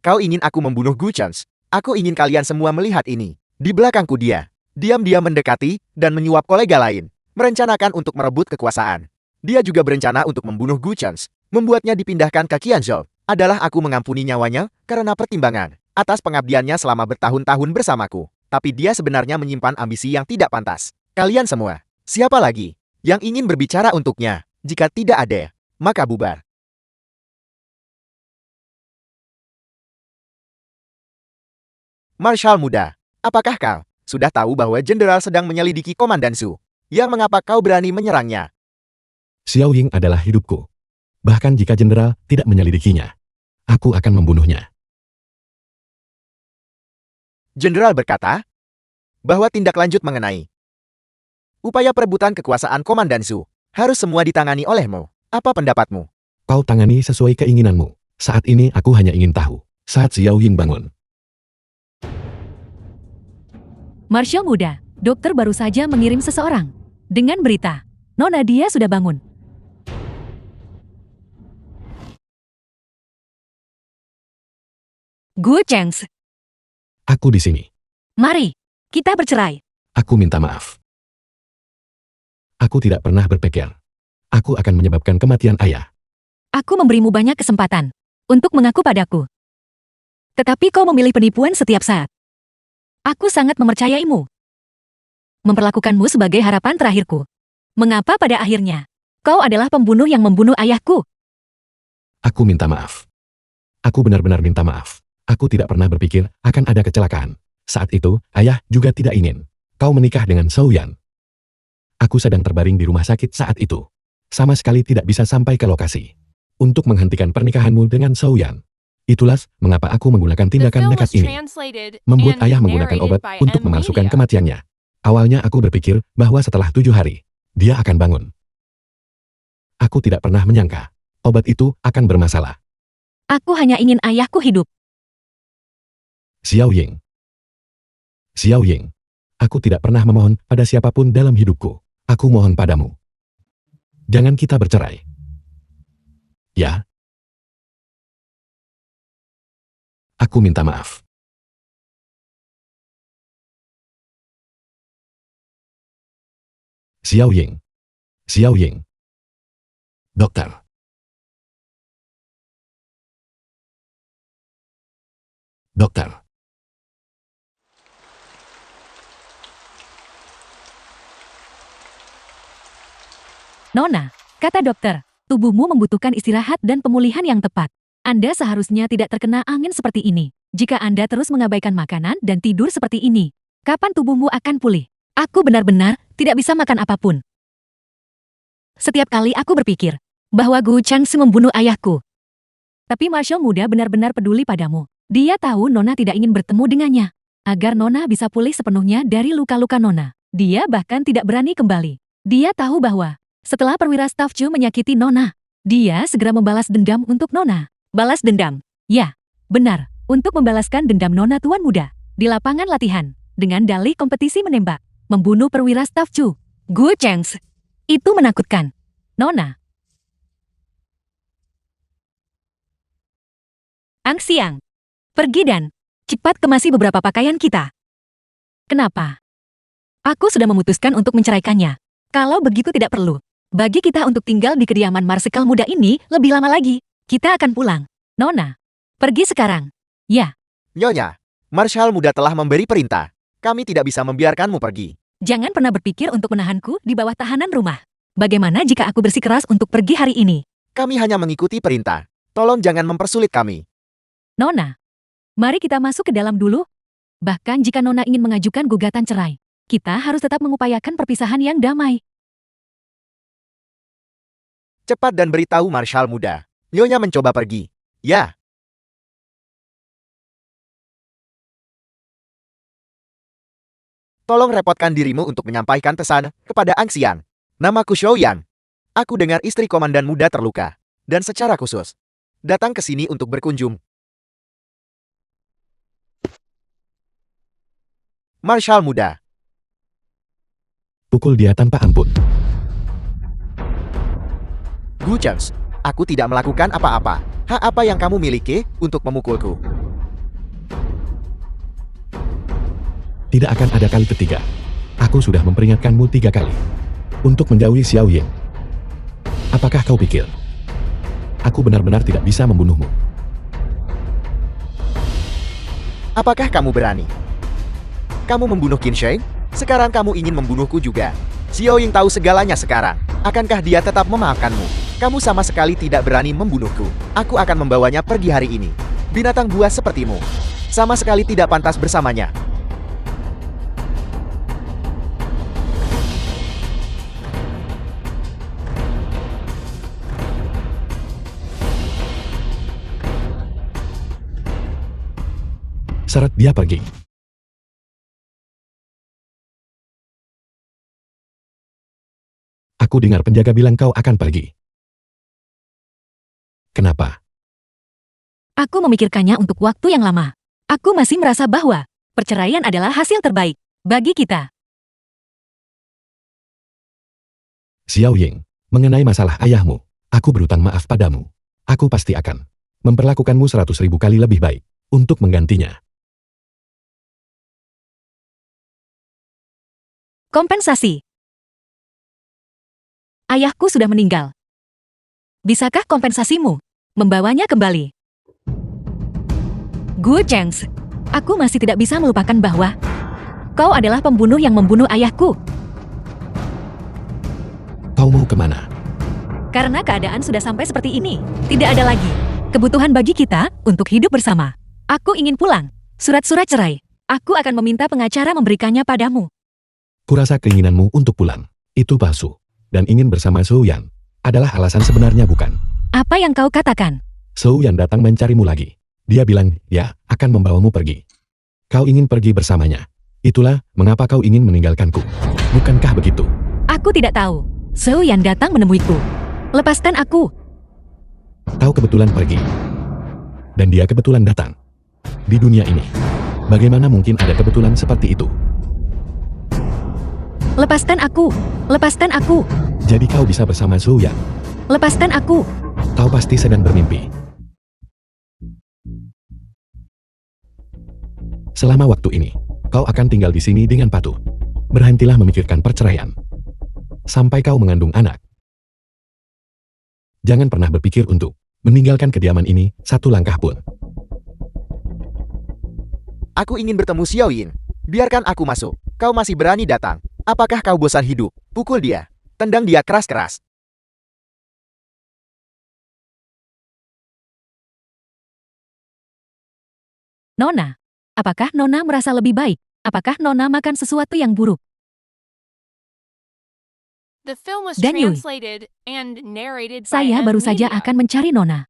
Kau ingin aku membunuh Gu Chance? Aku ingin kalian semua melihat ini. Di belakangku dia. Diam-diam mendekati dan menyuap kolega lain. Merencanakan untuk merebut kekuasaan. Dia juga berencana untuk membunuh Gu Chance. Membuatnya dipindahkan ke Qianzhou. Adalah aku mengampuni nyawanya karena pertimbangan atas pengabdiannya selama bertahun-tahun bersamaku. Tapi dia sebenarnya menyimpan ambisi yang tidak pantas. Kalian semua, siapa lagi yang ingin berbicara untuknya? Jika tidak ada, maka bubar. Marshal muda, apakah kau sudah tahu bahwa jenderal sedang menyelidiki Komandan Su? Yang mengapa kau berani menyerangnya? Xiao Ying adalah hidupku. Bahkan jika jenderal tidak menyelidikinya, aku akan membunuhnya. Jenderal berkata bahwa tindak lanjut mengenai upaya perebutan kekuasaan Komandan Su harus semua ditangani olehmu. Apa pendapatmu? Kau tangani sesuai keinginanmu. Saat ini aku hanya ingin tahu saat Xiao Ying bangun. Marshal muda, dokter baru saja mengirim seseorang dengan berita, Nona dia sudah bangun. Gu Chance, Aku di sini. mari, kita bercerai. Aku minta maaf. Aku tidak pernah berpikir aku akan menyebabkan kematian ayah. Aku memberimu banyak kesempatan untuk mengaku padaku. Tetapi kau memilih penipuan setiap saat. Aku sangat mempercayaimu. Memperlakukanmu sebagai harapan terakhirku. Mengapa pada akhirnya kau adalah pembunuh yang membunuh ayahku? Aku minta maaf. Aku benar-benar minta maaf. Aku tidak pernah berpikir akan ada kecelakaan. Saat itu, ayah juga tidak ingin kau menikah dengan Shao Yan. Aku sedang terbaring di rumah sakit saat itu. Sama sekali tidak bisa sampai ke lokasi untuk menghentikan pernikahanmu dengan Shao Yan. Itulah mengapa aku menggunakan The tindakan film nekat was ini. translated Membuat and ayah menggunakan narrated obat by untuk M. memalsukan Media. kematiannya. Awalnya aku berpikir bahwa setelah 7 hari, dia akan bangun. Aku tidak pernah menyangka obat itu akan bermasalah. Aku hanya ingin ayahku hidup. Xiao Ying. Xiao Ying. Aku tidak pernah memohon pada siapapun dalam hidupku. Aku mohon padamu. Jangan kita bercerai. Ya. Aku minta maaf. Xiao Ying. Xiao Ying. Dokter. Dokter. Nona, kata dokter, tubuhmu membutuhkan istirahat dan pemulihan yang tepat. Anda seharusnya tidak terkena angin seperti ini. Jika Anda terus mengabaikan makanan dan tidur seperti ini, kapan tubuhmu akan pulih? Aku benar-benar tidak bisa makan apapun. Setiap kali aku berpikir bahwa Gu Changsi membunuh ayahku. Tapi Marshall muda benar-benar peduli padamu. Dia tahu Nona tidak ingin bertemu dengannya. Agar Nona bisa pulih sepenuhnya dari luka-luka Nona. Dia bahkan tidak berani kembali. Dia tahu bahwa setelah perwira staf Chu menyakiti Nona, dia segera membalas dendam untuk Nona. Balas dendam. Ya, benar. Untuk membalaskan dendam Nona tuan muda. Di lapangan latihan. Dengan dalih kompetisi menembak. Membunuh perwira staf Chu. Gu Changsi. Itu menakutkan. Nona. Ang Siang. Pergi dan cepat kemasi beberapa pakaian kita. Kenapa? Aku sudah memutuskan untuk menceraikannya. Kalau begitu tidak perlu. Bagi kita untuk tinggal di kediaman Marsikal muda ini lebih lama lagi. Kita akan pulang. Nona. Pergi sekarang. Ya. Nyonya, Marshal muda telah memberi perintah. Kami tidak bisa membiarkanmu pergi. Jangan pernah berpikir untuk menahanku di bawah tahanan rumah. Bagaimana jika aku bersikeras untuk pergi hari ini? Kami hanya mengikuti perintah. Tolong jangan mempersulit kami. Nona. Mari kita masuk ke dalam dulu. Bahkan jika Nona ingin mengajukan gugatan cerai, kita harus tetap mengupayakan perpisahan yang damai. Cepat dan beritahu Marshal muda. Nyonya mencoba pergi. Ya. Tolong repotkan dirimu untuk menyampaikan pesan kepada Ang Siang. Namaku Xiao Yan. Aku dengar istri komandan muda terluka. Dan secara khusus, datang ke sini untuk berkunjung. Marshal muda. Pukul dia tanpa ampun. Gu Changsi, aku tidak melakukan apa-apa. Hak apa yang kamu miliki untuk memukulku? Tidak akan ada kali ketiga. Aku sudah memperingatkanmu 3 kali. Untuk menjauhi Xiao Ying. Apakah kau pikir aku benar-benar tidak bisa membunuhmu? Apakah kamu berani? Kamu membunuh Qin Sheng? Sekarang kamu ingin membunuhku juga. Xiao Ying tahu segalanya sekarang. Akankah dia tetap memaafkanmu? Kamu sama sekali tidak berani membunuhku. Aku akan membawanya pergi hari ini. Binatang buas sepertimu. Sama sekali tidak pantas bersamanya. Seret dia pergi. Aku dengar penjaga bilang kau akan pergi. Kenapa? Aku memikirkannya untuk waktu yang lama. Aku masih merasa bahwa perceraian adalah hasil terbaik bagi kita. Xiao Ying, mengenai masalah ayahmu, aku berutang maaf padamu. Aku pasti akan memperlakukanmu 100.000 kali lebih baik untuk menggantinya. Kompensasi. Ayahku sudah meninggal. Bisakah kompensasimu membawanya kembali? Gu Changsi, aku masih tidak bisa melupakan bahwa kau adalah pembunuh yang membunuh ayahku. Kau mau kemana? Karena keadaan sudah sampai seperti ini, tidak ada lagi kebutuhan bagi kita untuk hidup bersama. Aku ingin pulang. Surat-surat cerai. Aku akan meminta pengacara memberikannya padamu. Kurasa keinginanmu untuk pulang itu palsu, dan ingin bersama Zhou Yan adalah alasan sebenarnya, bukan? Apa yang kau katakan? Zhou Yan datang mencarimu lagi. Dia bilang, ya, akan membawamu pergi. Kau ingin pergi bersamanya. Itulah mengapa kau ingin meninggalkanku. Bukankah begitu? Aku tidak tahu. Zhou Yan datang menemuiku. Lepaskan aku. Kau kebetulan pergi. Dan dia kebetulan datang. Di dunia ini, bagaimana mungkin ada kebetulan seperti itu? Lepaskan aku. Lepaskan aku. Jadi kau bisa bersama Zhou Yan. Lepaskan aku. Kau pasti sedang bermimpi. Selama waktu ini, kau akan tinggal di sini dengan patuh. Berhentilah memikirkan perceraian. Sampai kau mengandung anak. Jangan pernah berpikir untuk meninggalkan kediaman ini satu langkah pun. Aku ingin bertemu Xiao Yin. Biarkan aku masuk. Kau masih berani datang. Apakah kau bosan hidup? Pukul dia. Tendang dia keras-keras. Nona, apakah Nona merasa lebih baik? Apakah Nona makan sesuatu yang buruk? The film was Dan Yui, translated and narrated by saya M baru saja Media. akan mencari Nona.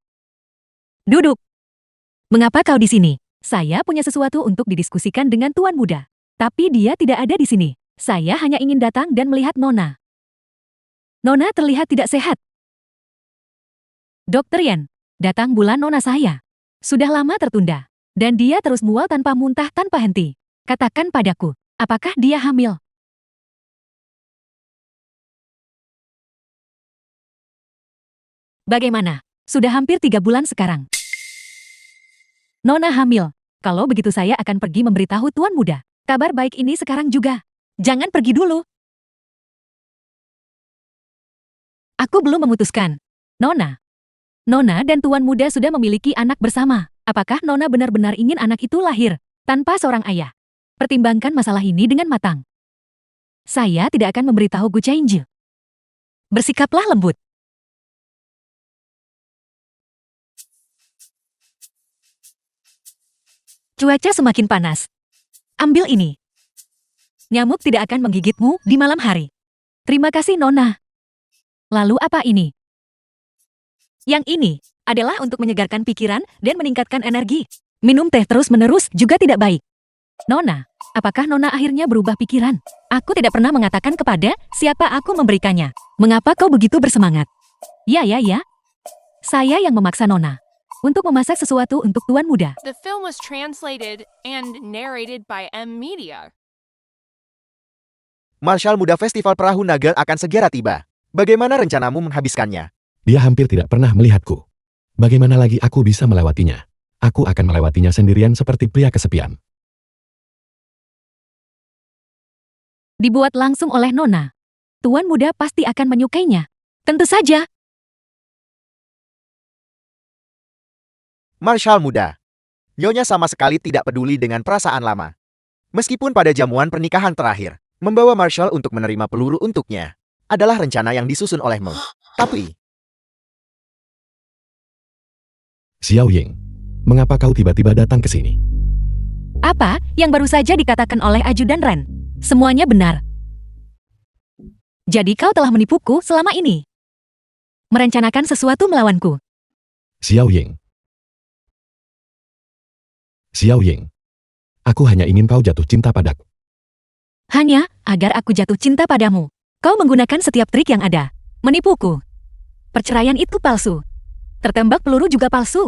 Duduk. Mengapa kau di sini? Saya punya sesuatu untuk didiskusikan dengan Tuan Muda. Tapi dia tidak ada di sini. Saya hanya ingin datang dan melihat Nona. Nona terlihat tidak sehat. Dokter Yan, datang bulan Nona saya. Sudah lama tertunda. Dan dia terus mual tanpa muntah tanpa henti. Katakan padaku, apakah dia hamil? Bagaimana? Sudah hampir 3 bulan sekarang. Nona hamil. Kalau begitu saya akan pergi memberitahu Tuan Muda. Kabar baik ini sekarang juga. Jangan pergi dulu. Aku belum memutuskan. Nona. Nona dan Tuan Muda sudah memiliki anak bersama. Apakah Nona benar-benar ingin anak itu lahir tanpa seorang ayah? Pertimbangkan masalah ini dengan matang. Saya tidak akan memberitahu Gu Chainji. Bersikaplah lembut. Cuaca semakin panas. Ambil ini. Nyamuk tidak akan menggigitmu di malam hari. Terima kasih, Nona. Lalu apa ini? Yang ini adalah untuk menyegarkan pikiran dan meningkatkan energi. Minum teh terus-menerus juga tidak baik. Nona, apakah Nona akhirnya berubah pikiran? Aku tidak pernah mengatakan kepada siapa aku memberikannya. Mengapa kau begitu bersemangat? Ya. Saya yang memaksa Nona untuk memasak sesuatu untuk Tuan Muda. The film was translated and narrated by M Media. Marshal Muda Festival Perahu Naga akan segera tiba. Bagaimana rencanamu menghabiskannya? Dia hampir tidak pernah melihatku. Bagaimana lagi aku bisa melewatinya? Aku akan melewatinya sendirian seperti pria kesepian. Dibuat langsung oleh Nona. Tuan Muda pasti akan menyukainya. Tentu saja. Marshal Muda. Nyonya sama sekali tidak peduli dengan perasaan lama. Meskipun pada jamuan pernikahan terakhir, membawa Marshal untuk menerima peluru untuknya adalah rencana yang disusun olehmu. Tapi, Xiao Ying, mengapa kau tiba-tiba datang ke sini? Apa yang baru saja dikatakan oleh Ajudan Ren? Semuanya benar. Jadi kau telah menipuku selama ini. Merencanakan sesuatu melawanku. Xiao Ying. Xiao Ying. Aku hanya ingin kau jatuh cinta padaku. Hanya agar aku jatuh cinta padamu. Kau menggunakan setiap trik yang ada. Menipuku. Perceraian itu palsu. Tertembak peluru juga palsu.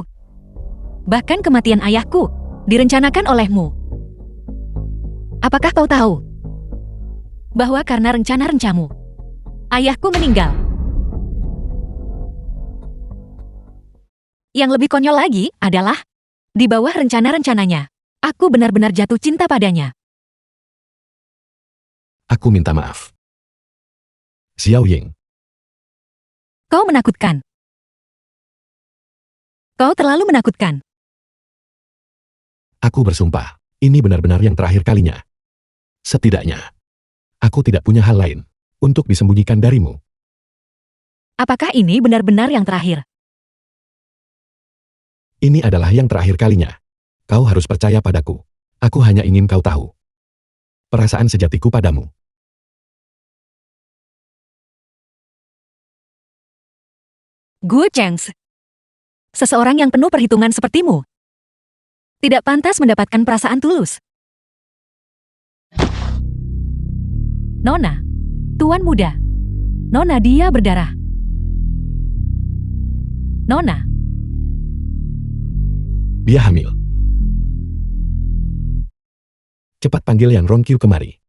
Bahkan kematian ayahku direncanakan olehmu. Apakah kau tahu bahwa karena rencana-rencanamu, ayahku meninggal? Yang lebih konyol lagi adalah di bawah rencana-rencananya, aku benar-benar jatuh cinta padanya. Aku minta maaf. Xiao Ying. Kau menakutkan. Kau terlalu menakutkan. Aku bersumpah, ini benar-benar yang terakhir kalinya. Setidaknya, aku tidak punya hal lain untuk disembunyikan darimu. Apakah ini benar-benar yang terakhir? Ini adalah yang terakhir kalinya. Kau harus percaya padaku. Aku hanya ingin kau tahu perasaan sejatiku padamu. Gu Chengs. Seseorang yang penuh perhitungan sepertimu tidak pantas mendapatkan perasaan tulus. Nona, Tuan Muda. Nona, dia berdarah. Nona, Dia hamil. Cepat panggil Yang Rongqiu kemari.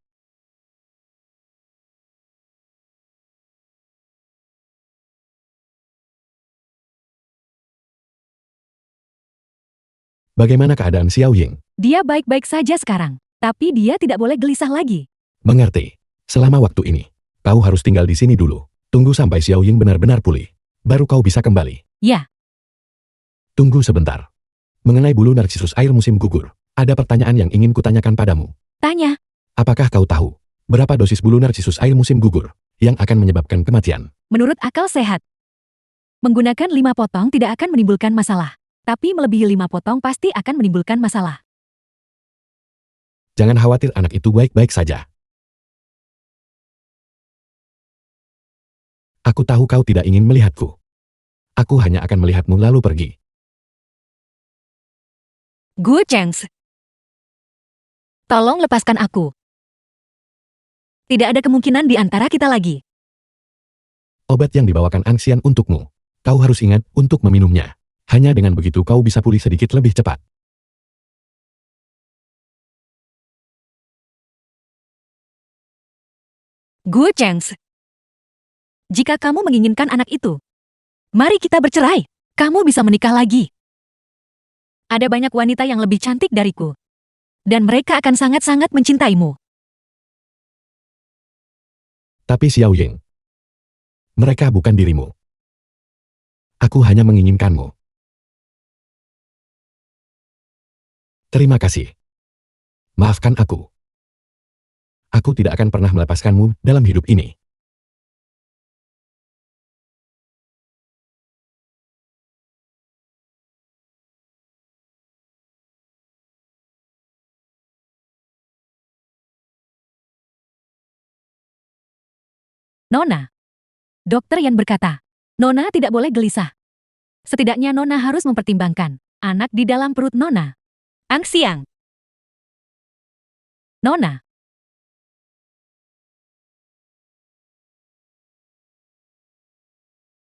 Bagaimana keadaan Xiao Ying? dia baik-baik saja sekarang, tapi dia tidak boleh gelisah lagi. Mengerti. Selama waktu ini, kau harus tinggal di sini dulu. Tunggu sampai Xiao Ying benar-benar pulih. baru kau bisa kembali. Ya, Tunggu sebentar. Mengenai bulu narsisus air musim gugur, ada pertanyaan yang ingin kutanyakan padamu. tanya. Apakah kau tahu berapa dosis bulu narsisus air musim gugur yang akan menyebabkan kematian? Menurut akal sehat, menggunakan 5 potong tidak akan menimbulkan masalah. Tapi melebihi 5 potong pasti akan menimbulkan masalah. Jangan khawatir, anak itu baik-baik saja. Aku tahu kau tidak ingin melihatku. Aku hanya akan melihatmu lalu pergi. Gu Chengs, tolong lepaskan aku. Tidak ada kemungkinan di antara kita lagi. Obat yang dibawakan Angxian untukmu. Kau harus ingat untuk meminumnya. Hanya dengan begitu kau bisa pulih sedikit lebih cepat. Gu Chengs, jika kamu menginginkan anak itu, mari kita bercerai. Kamu bisa menikah lagi. Ada banyak wanita yang lebih cantik dariku. Dan mereka akan sangat-sangat mencintaimu. Tapi Xiao Ying, mereka bukan dirimu. Aku hanya menginginkanmu. Terima kasih. Maafkan aku. Aku tidak akan pernah melepaskanmu dalam hidup ini. Nona. Dokter Yan berkata, Nona tidak boleh gelisah. Setidaknya Nona harus mempertimbangkan anak di dalam perut Nona. Angxiang. Nona.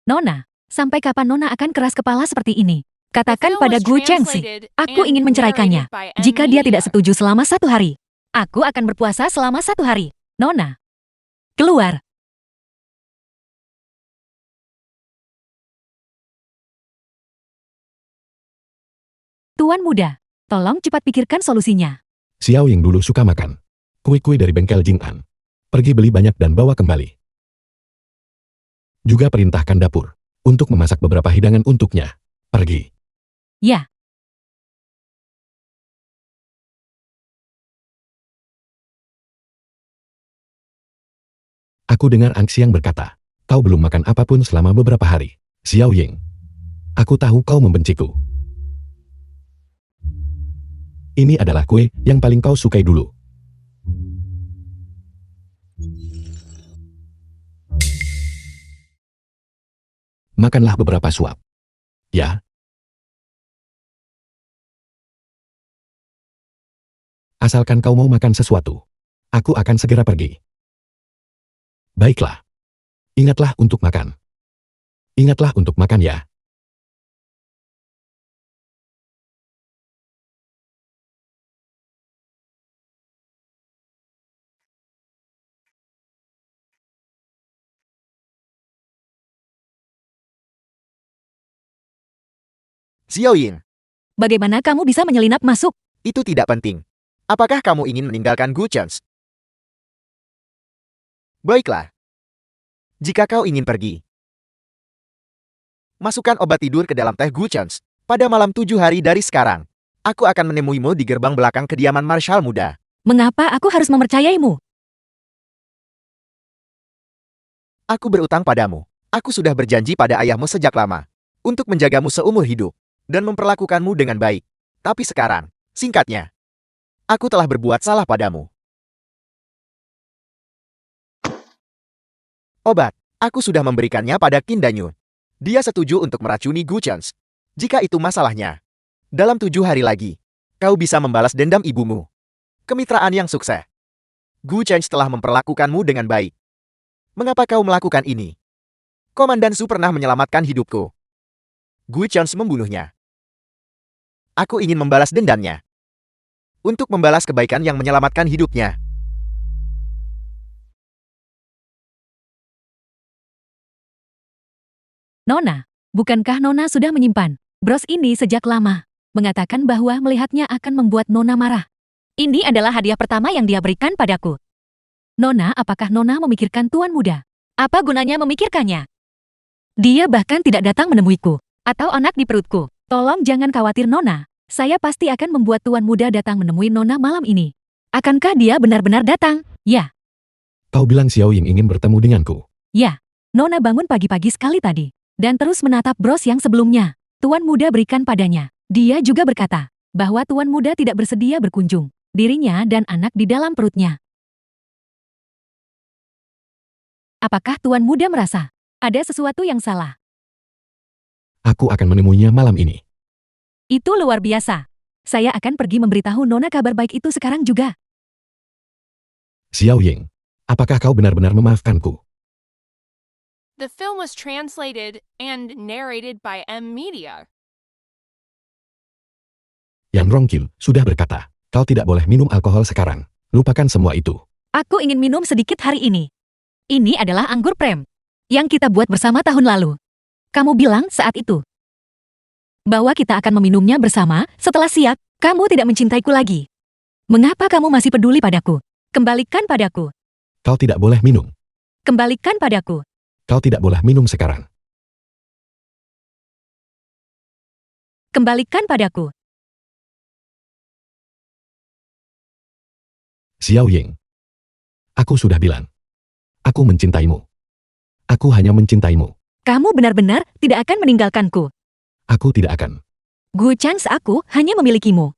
Nona, sampai kapan Nona akan keras kepala seperti ini? The Katakan film pada was Gu Chengxi, translated aku and ingin menceraikannya. narrated by Jika dia tidak N-Media. setuju selama 1 hari, aku akan berpuasa selama 1 hari. Nona. Keluar. Tuan muda, tolong cepat pikirkan solusinya. Xiao Ying dulu suka makan kue-kue dari bengkel Jing'an. Pergi beli banyak dan bawa kembali. Juga perintahkan dapur untuk memasak beberapa hidangan untuknya. Pergi. Ya. Aku dengar Angxiang berkata, kau belum makan apapun selama beberapa hari. Xiao Ying, aku tahu kau membenciku. Ini adalah kue yang paling kau sukai dulu. Makanlah beberapa suap. Ya. Asalkan kau mau makan sesuatu, aku akan segera pergi. Baiklah. Ingatlah untuk makan. Ingatlah untuk makan ya. Xiao Yin, Bagaimana kamu bisa menyelinap masuk? itu tidak penting. Apakah kamu ingin meninggalkan Gu Chance? Baiklah. Jika kau ingin pergi, masukkan obat tidur ke dalam teh Gu Chance. Pada malam 7 hari dari sekarang, aku akan menemuimu di gerbang belakang kediaman Marshal Muda. Mengapa aku harus mempercayaimu? Aku berutang padamu. Aku sudah berjanji pada ayahmu sejak lama untuk menjagamu seumur hidup dan memperlakukanmu dengan baik. Tapi sekarang, singkatnya, aku telah berbuat salah padamu. Obat, aku sudah memberikannya pada Qin Danyu. Dia setuju untuk meracuni Gu Chance. Jika itu masalahnya, dalam 7 hari lagi, kau bisa membalas dendam ibumu. Kemitraan yang sukses. Gu Chance telah memperlakukanmu dengan baik. Mengapa kau melakukan ini? Komandan Su pernah menyelamatkan hidupku. Gu Chance membunuhnya. Aku ingin membalas dendamnya. Untuk membalas kebaikan yang menyelamatkan hidupnya. Nona, bukankah Nona sudah menyimpan bros ini sejak lama? Mengatakan bahwa melihatnya akan membuat Nona marah. Ini adalah hadiah pertama yang dia berikan padaku. Nona, apakah Nona memikirkan Tuan Muda? Apa gunanya memikirkannya? Dia bahkan tidak datang menemuiku. Atau anak di perutku. Tolong jangan khawatir Nona. Saya pasti akan membuat tuan muda datang menemui Nona malam ini. Akankah dia benar-benar datang? Ya, Kau bilang Xiao Ying ingin bertemu denganku. ya. Nona bangun pagi-pagi sekali tadi. Dan terus menatap bros yang sebelumnya. Tuan muda berikan padanya. Dia juga berkata bahwa tuan muda tidak bersedia berkunjung. Dirinya dan anak di dalam perutnya. Apakah tuan muda merasa ada sesuatu yang salah? Aku akan menemuinya malam ini. Itu luar biasa. Saya akan pergi memberitahu Nona kabar baik itu sekarang juga. Xiao Ying, apakah kau benar-benar memaafkanku? The film was translated and narrated by M Media. Yan Rongqing sudah berkata, kau tidak boleh minum alkohol sekarang. Lupakan semua itu. Aku ingin minum sedikit hari ini. Ini adalah anggur prem yang kita buat bersama tahun lalu. Kamu bilang saat itu bahwa kita akan meminumnya bersama. Setelah siap, kamu tidak mencintaiku lagi. Mengapa kamu masih peduli padaku? Kembalikan padaku. Kau tidak boleh minum. Kembalikan padaku. Kau tidak boleh minum sekarang. Kembalikan padaku. Xiao Ying, aku sudah bilang. Aku mencintaimu. Aku hanya mencintaimu. Kamu benar-benar tidak akan meninggalkanku. Aku tidak akan. Gu Chance, aku hanya memilikimu.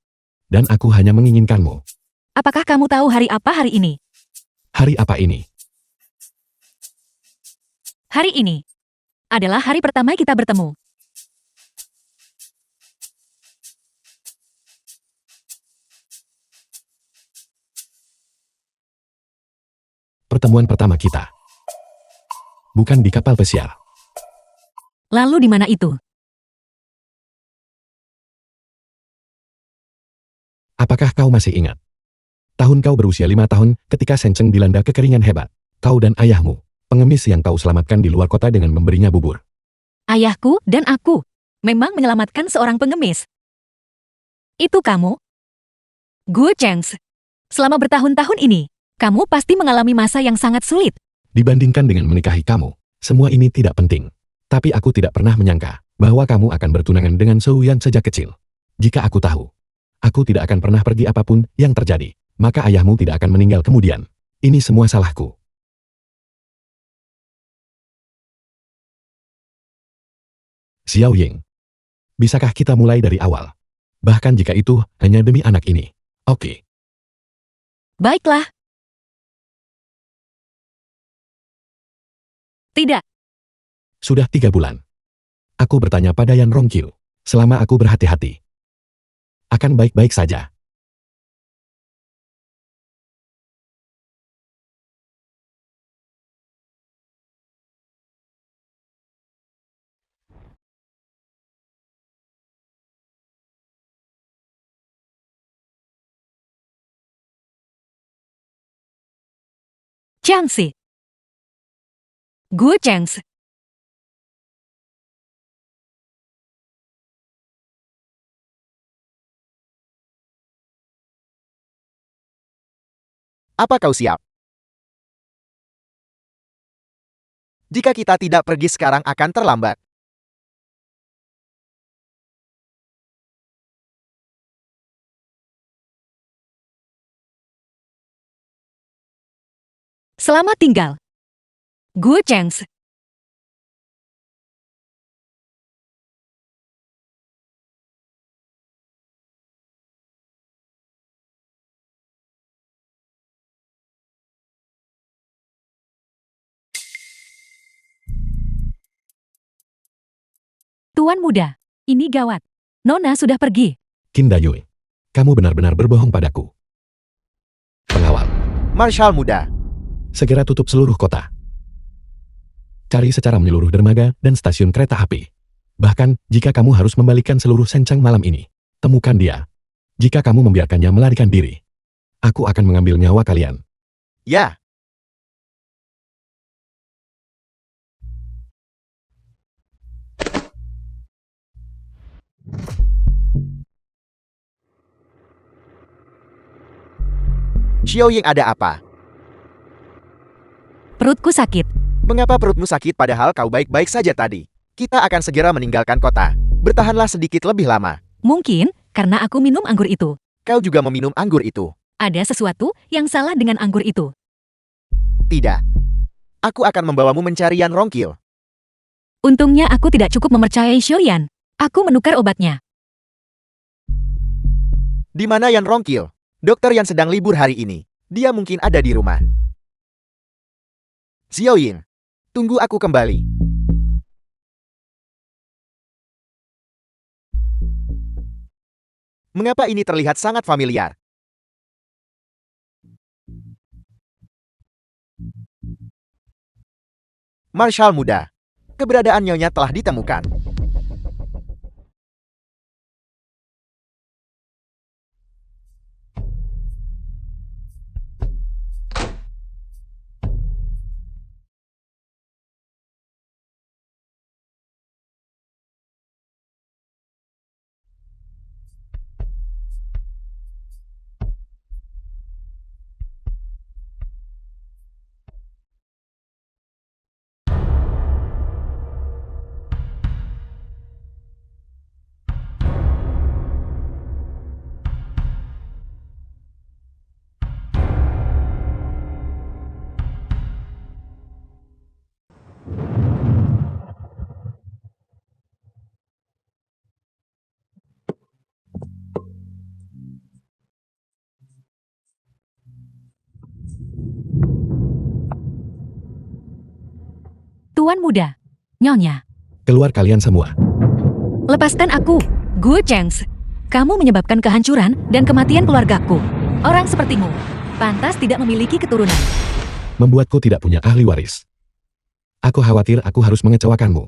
Dan aku hanya menginginkanmu. Apakah kamu tahu hari apa hari ini? Hari apa ini? Hari ini adalah hari pertama kita bertemu. Pertemuan pertama kita. Bukan di kapal pesiar. Lalu di mana itu? Apakah kau masih ingat? Tahun kau berusia 5 tahun ketika Sencheng dilanda kekeringan hebat. Kau dan ayahmu, pengemis yang kau selamatkan di luar kota dengan memberinya bubur. Ayahku dan aku memang menyelamatkan seorang pengemis. Itu kamu? Gu Chance. Selama bertahun-tahun ini, kamu pasti mengalami masa yang sangat sulit. Dibandingkan dengan menikahi kamu, semua ini tidak penting. Tapi aku tidak pernah menyangka bahwa kamu akan bertunangan dengan Zhou Yan sejak kecil. Jika aku tahu, aku tidak akan pernah pergi apapun yang terjadi, maka ayahmu tidak akan meninggal kemudian. Ini semua salahku. Xiao Ying, bisakah kita mulai dari awal? Bahkan jika itu hanya demi anak ini. Oke. Baiklah. Tidak. Sudah 3 bulan. Aku bertanya pada Yan Rongqiu, selama aku berhati-hati. Akan baik-baik saja. Changsi. Gu Chance. Apa kau siap? Jika kita tidak pergi sekarang akan terlambat. Selamat tinggal. Gu Chance. Tuan muda, ini gawat. Nona sudah pergi. Qin Dayui, kamu benar-benar berbohong padaku. Pengawal, Marshal muda. segera tutup seluruh kota. Cari secara menyeluruh dermaga dan stasiun kereta api. Bahkan, jika kamu harus membalikan seluruh Senchang malam ini, temukan dia. Jika kamu membiarkannya melarikan diri, aku akan mengambil nyawa kalian. Ya. Xiao Ying, ada apa? Perutku sakit. Mengapa perutmu sakit padahal kau baik-baik saja tadi? Kita akan segera meninggalkan kota. Bertahanlah sedikit lebih lama. Mungkin karena aku minum anggur itu. Kau juga meminum anggur itu. Ada sesuatu yang salah dengan anggur itu. Tidak. Aku akan membawamu mencari Yan Rongkil. Untungnya aku tidak cukup mempercayai Xiaoyan. Aku menukar obatnya. Di mana Yan Rongkil? Dokter yang sedang libur hari ini. Dia mungkin ada di rumah. Xiaoyin, tunggu aku kembali. Mengapa ini terlihat sangat familiar? Marshal muda. Keberadaan Nyonya telah ditemukan. Tuan muda. Nyonya. Keluar kalian semua. Lepaskan aku. Gu Chengs. Kamu menyebabkan kehancuran dan kematian keluargaku. Orang sepertimu pantas tidak memiliki keturunan. Membuatku tidak punya ahli waris. Aku khawatir aku harus mengecewakanmu.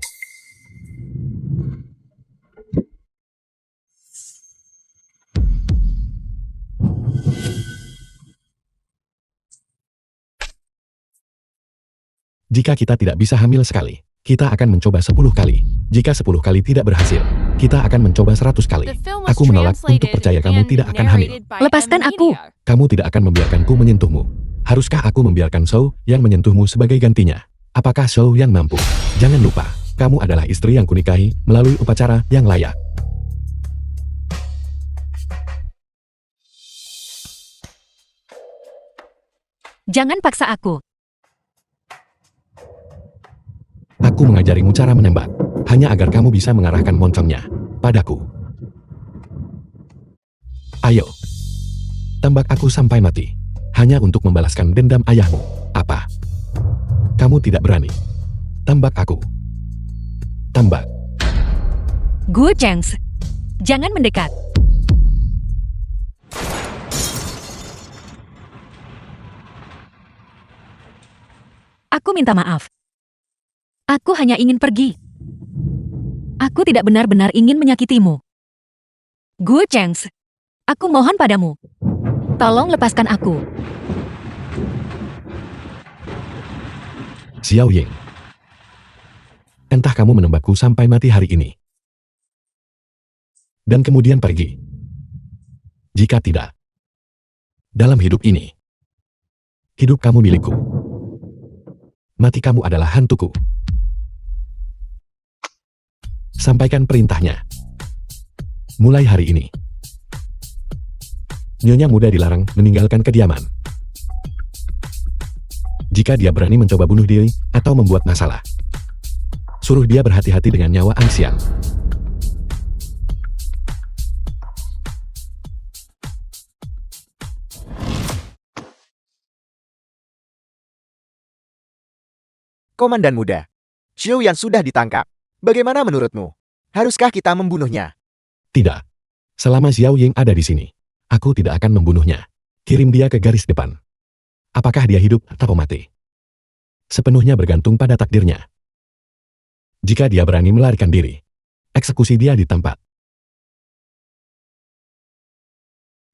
Jika kita tidak bisa hamil sekali, kita akan mencoba 10 kali. Jika 10 kali tidak berhasil, kita akan mencoba 100 kali. The film was Aku menolak untuk translated percaya kamu and tidak akan hamil. narrated by Lepaskan M. aku. Media. Kamu tidak akan membiarkanku menyentuhmu. Haruskah aku membiarkan Shou yang menyentuhmu sebagai gantinya? Apakah Shou yang mampu? Jangan lupa, kamu adalah istri yang kunikahi melalui upacara yang layak. Jangan paksa aku. Aku mengajarimu cara menembak, hanya agar kamu bisa mengarahkan moncongnya padaku. Ayo, tembak aku sampai mati, hanya untuk membalaskan dendam ayahmu. Apa? Kamu tidak berani? Tembak aku. Tembak. Gu Chengs. Jangan mendekat. Aku minta maaf. Aku hanya ingin pergi. Aku tidak benar-benar ingin menyakitimu. Gu Chengs. Aku mohon padamu. Tolong lepaskan aku. Xiao Ying. Entah kamu menembakku sampai mati hari ini. Dan kemudian pergi. Jika tidak, dalam hidup ini, hidup kamu milikku. Mati kamu adalah hantuku. Sampaikan perintahnya. Mulai hari ini, Nyonya muda dilarang meninggalkan kediaman. Jika dia berani mencoba bunuh diri atau membuat masalah, suruh dia berhati-hati dengan nyawa Angxian. Komandan muda. Xiaoyan sudah ditangkap. Bagaimana menurutmu? Haruskah kita membunuhnya? Tidak. Selama Xiao Ying ada di sini, aku tidak akan membunuhnya. Kirim dia ke garis depan. Apakah dia hidup atau mati? Sepenuhnya bergantung pada takdirnya. Jika dia berani melarikan diri, eksekusi dia di tempat.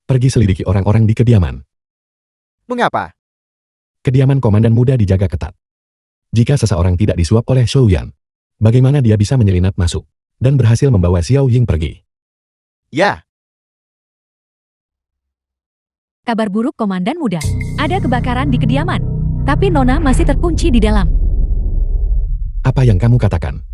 Pergi selidiki orang-orang di kediaman. Mengapa? Kediaman komandan muda dijaga ketat. Jika seseorang tidak disuap oleh Xiaoyan, bagaimana dia bisa menyelinap masuk dan berhasil membawa Xiao Ying pergi? Ya, Kabar buruk komandan muda. Ada kebakaran di kediaman. Tapi Nona masih terkunci di dalam. Apa yang kamu katakan?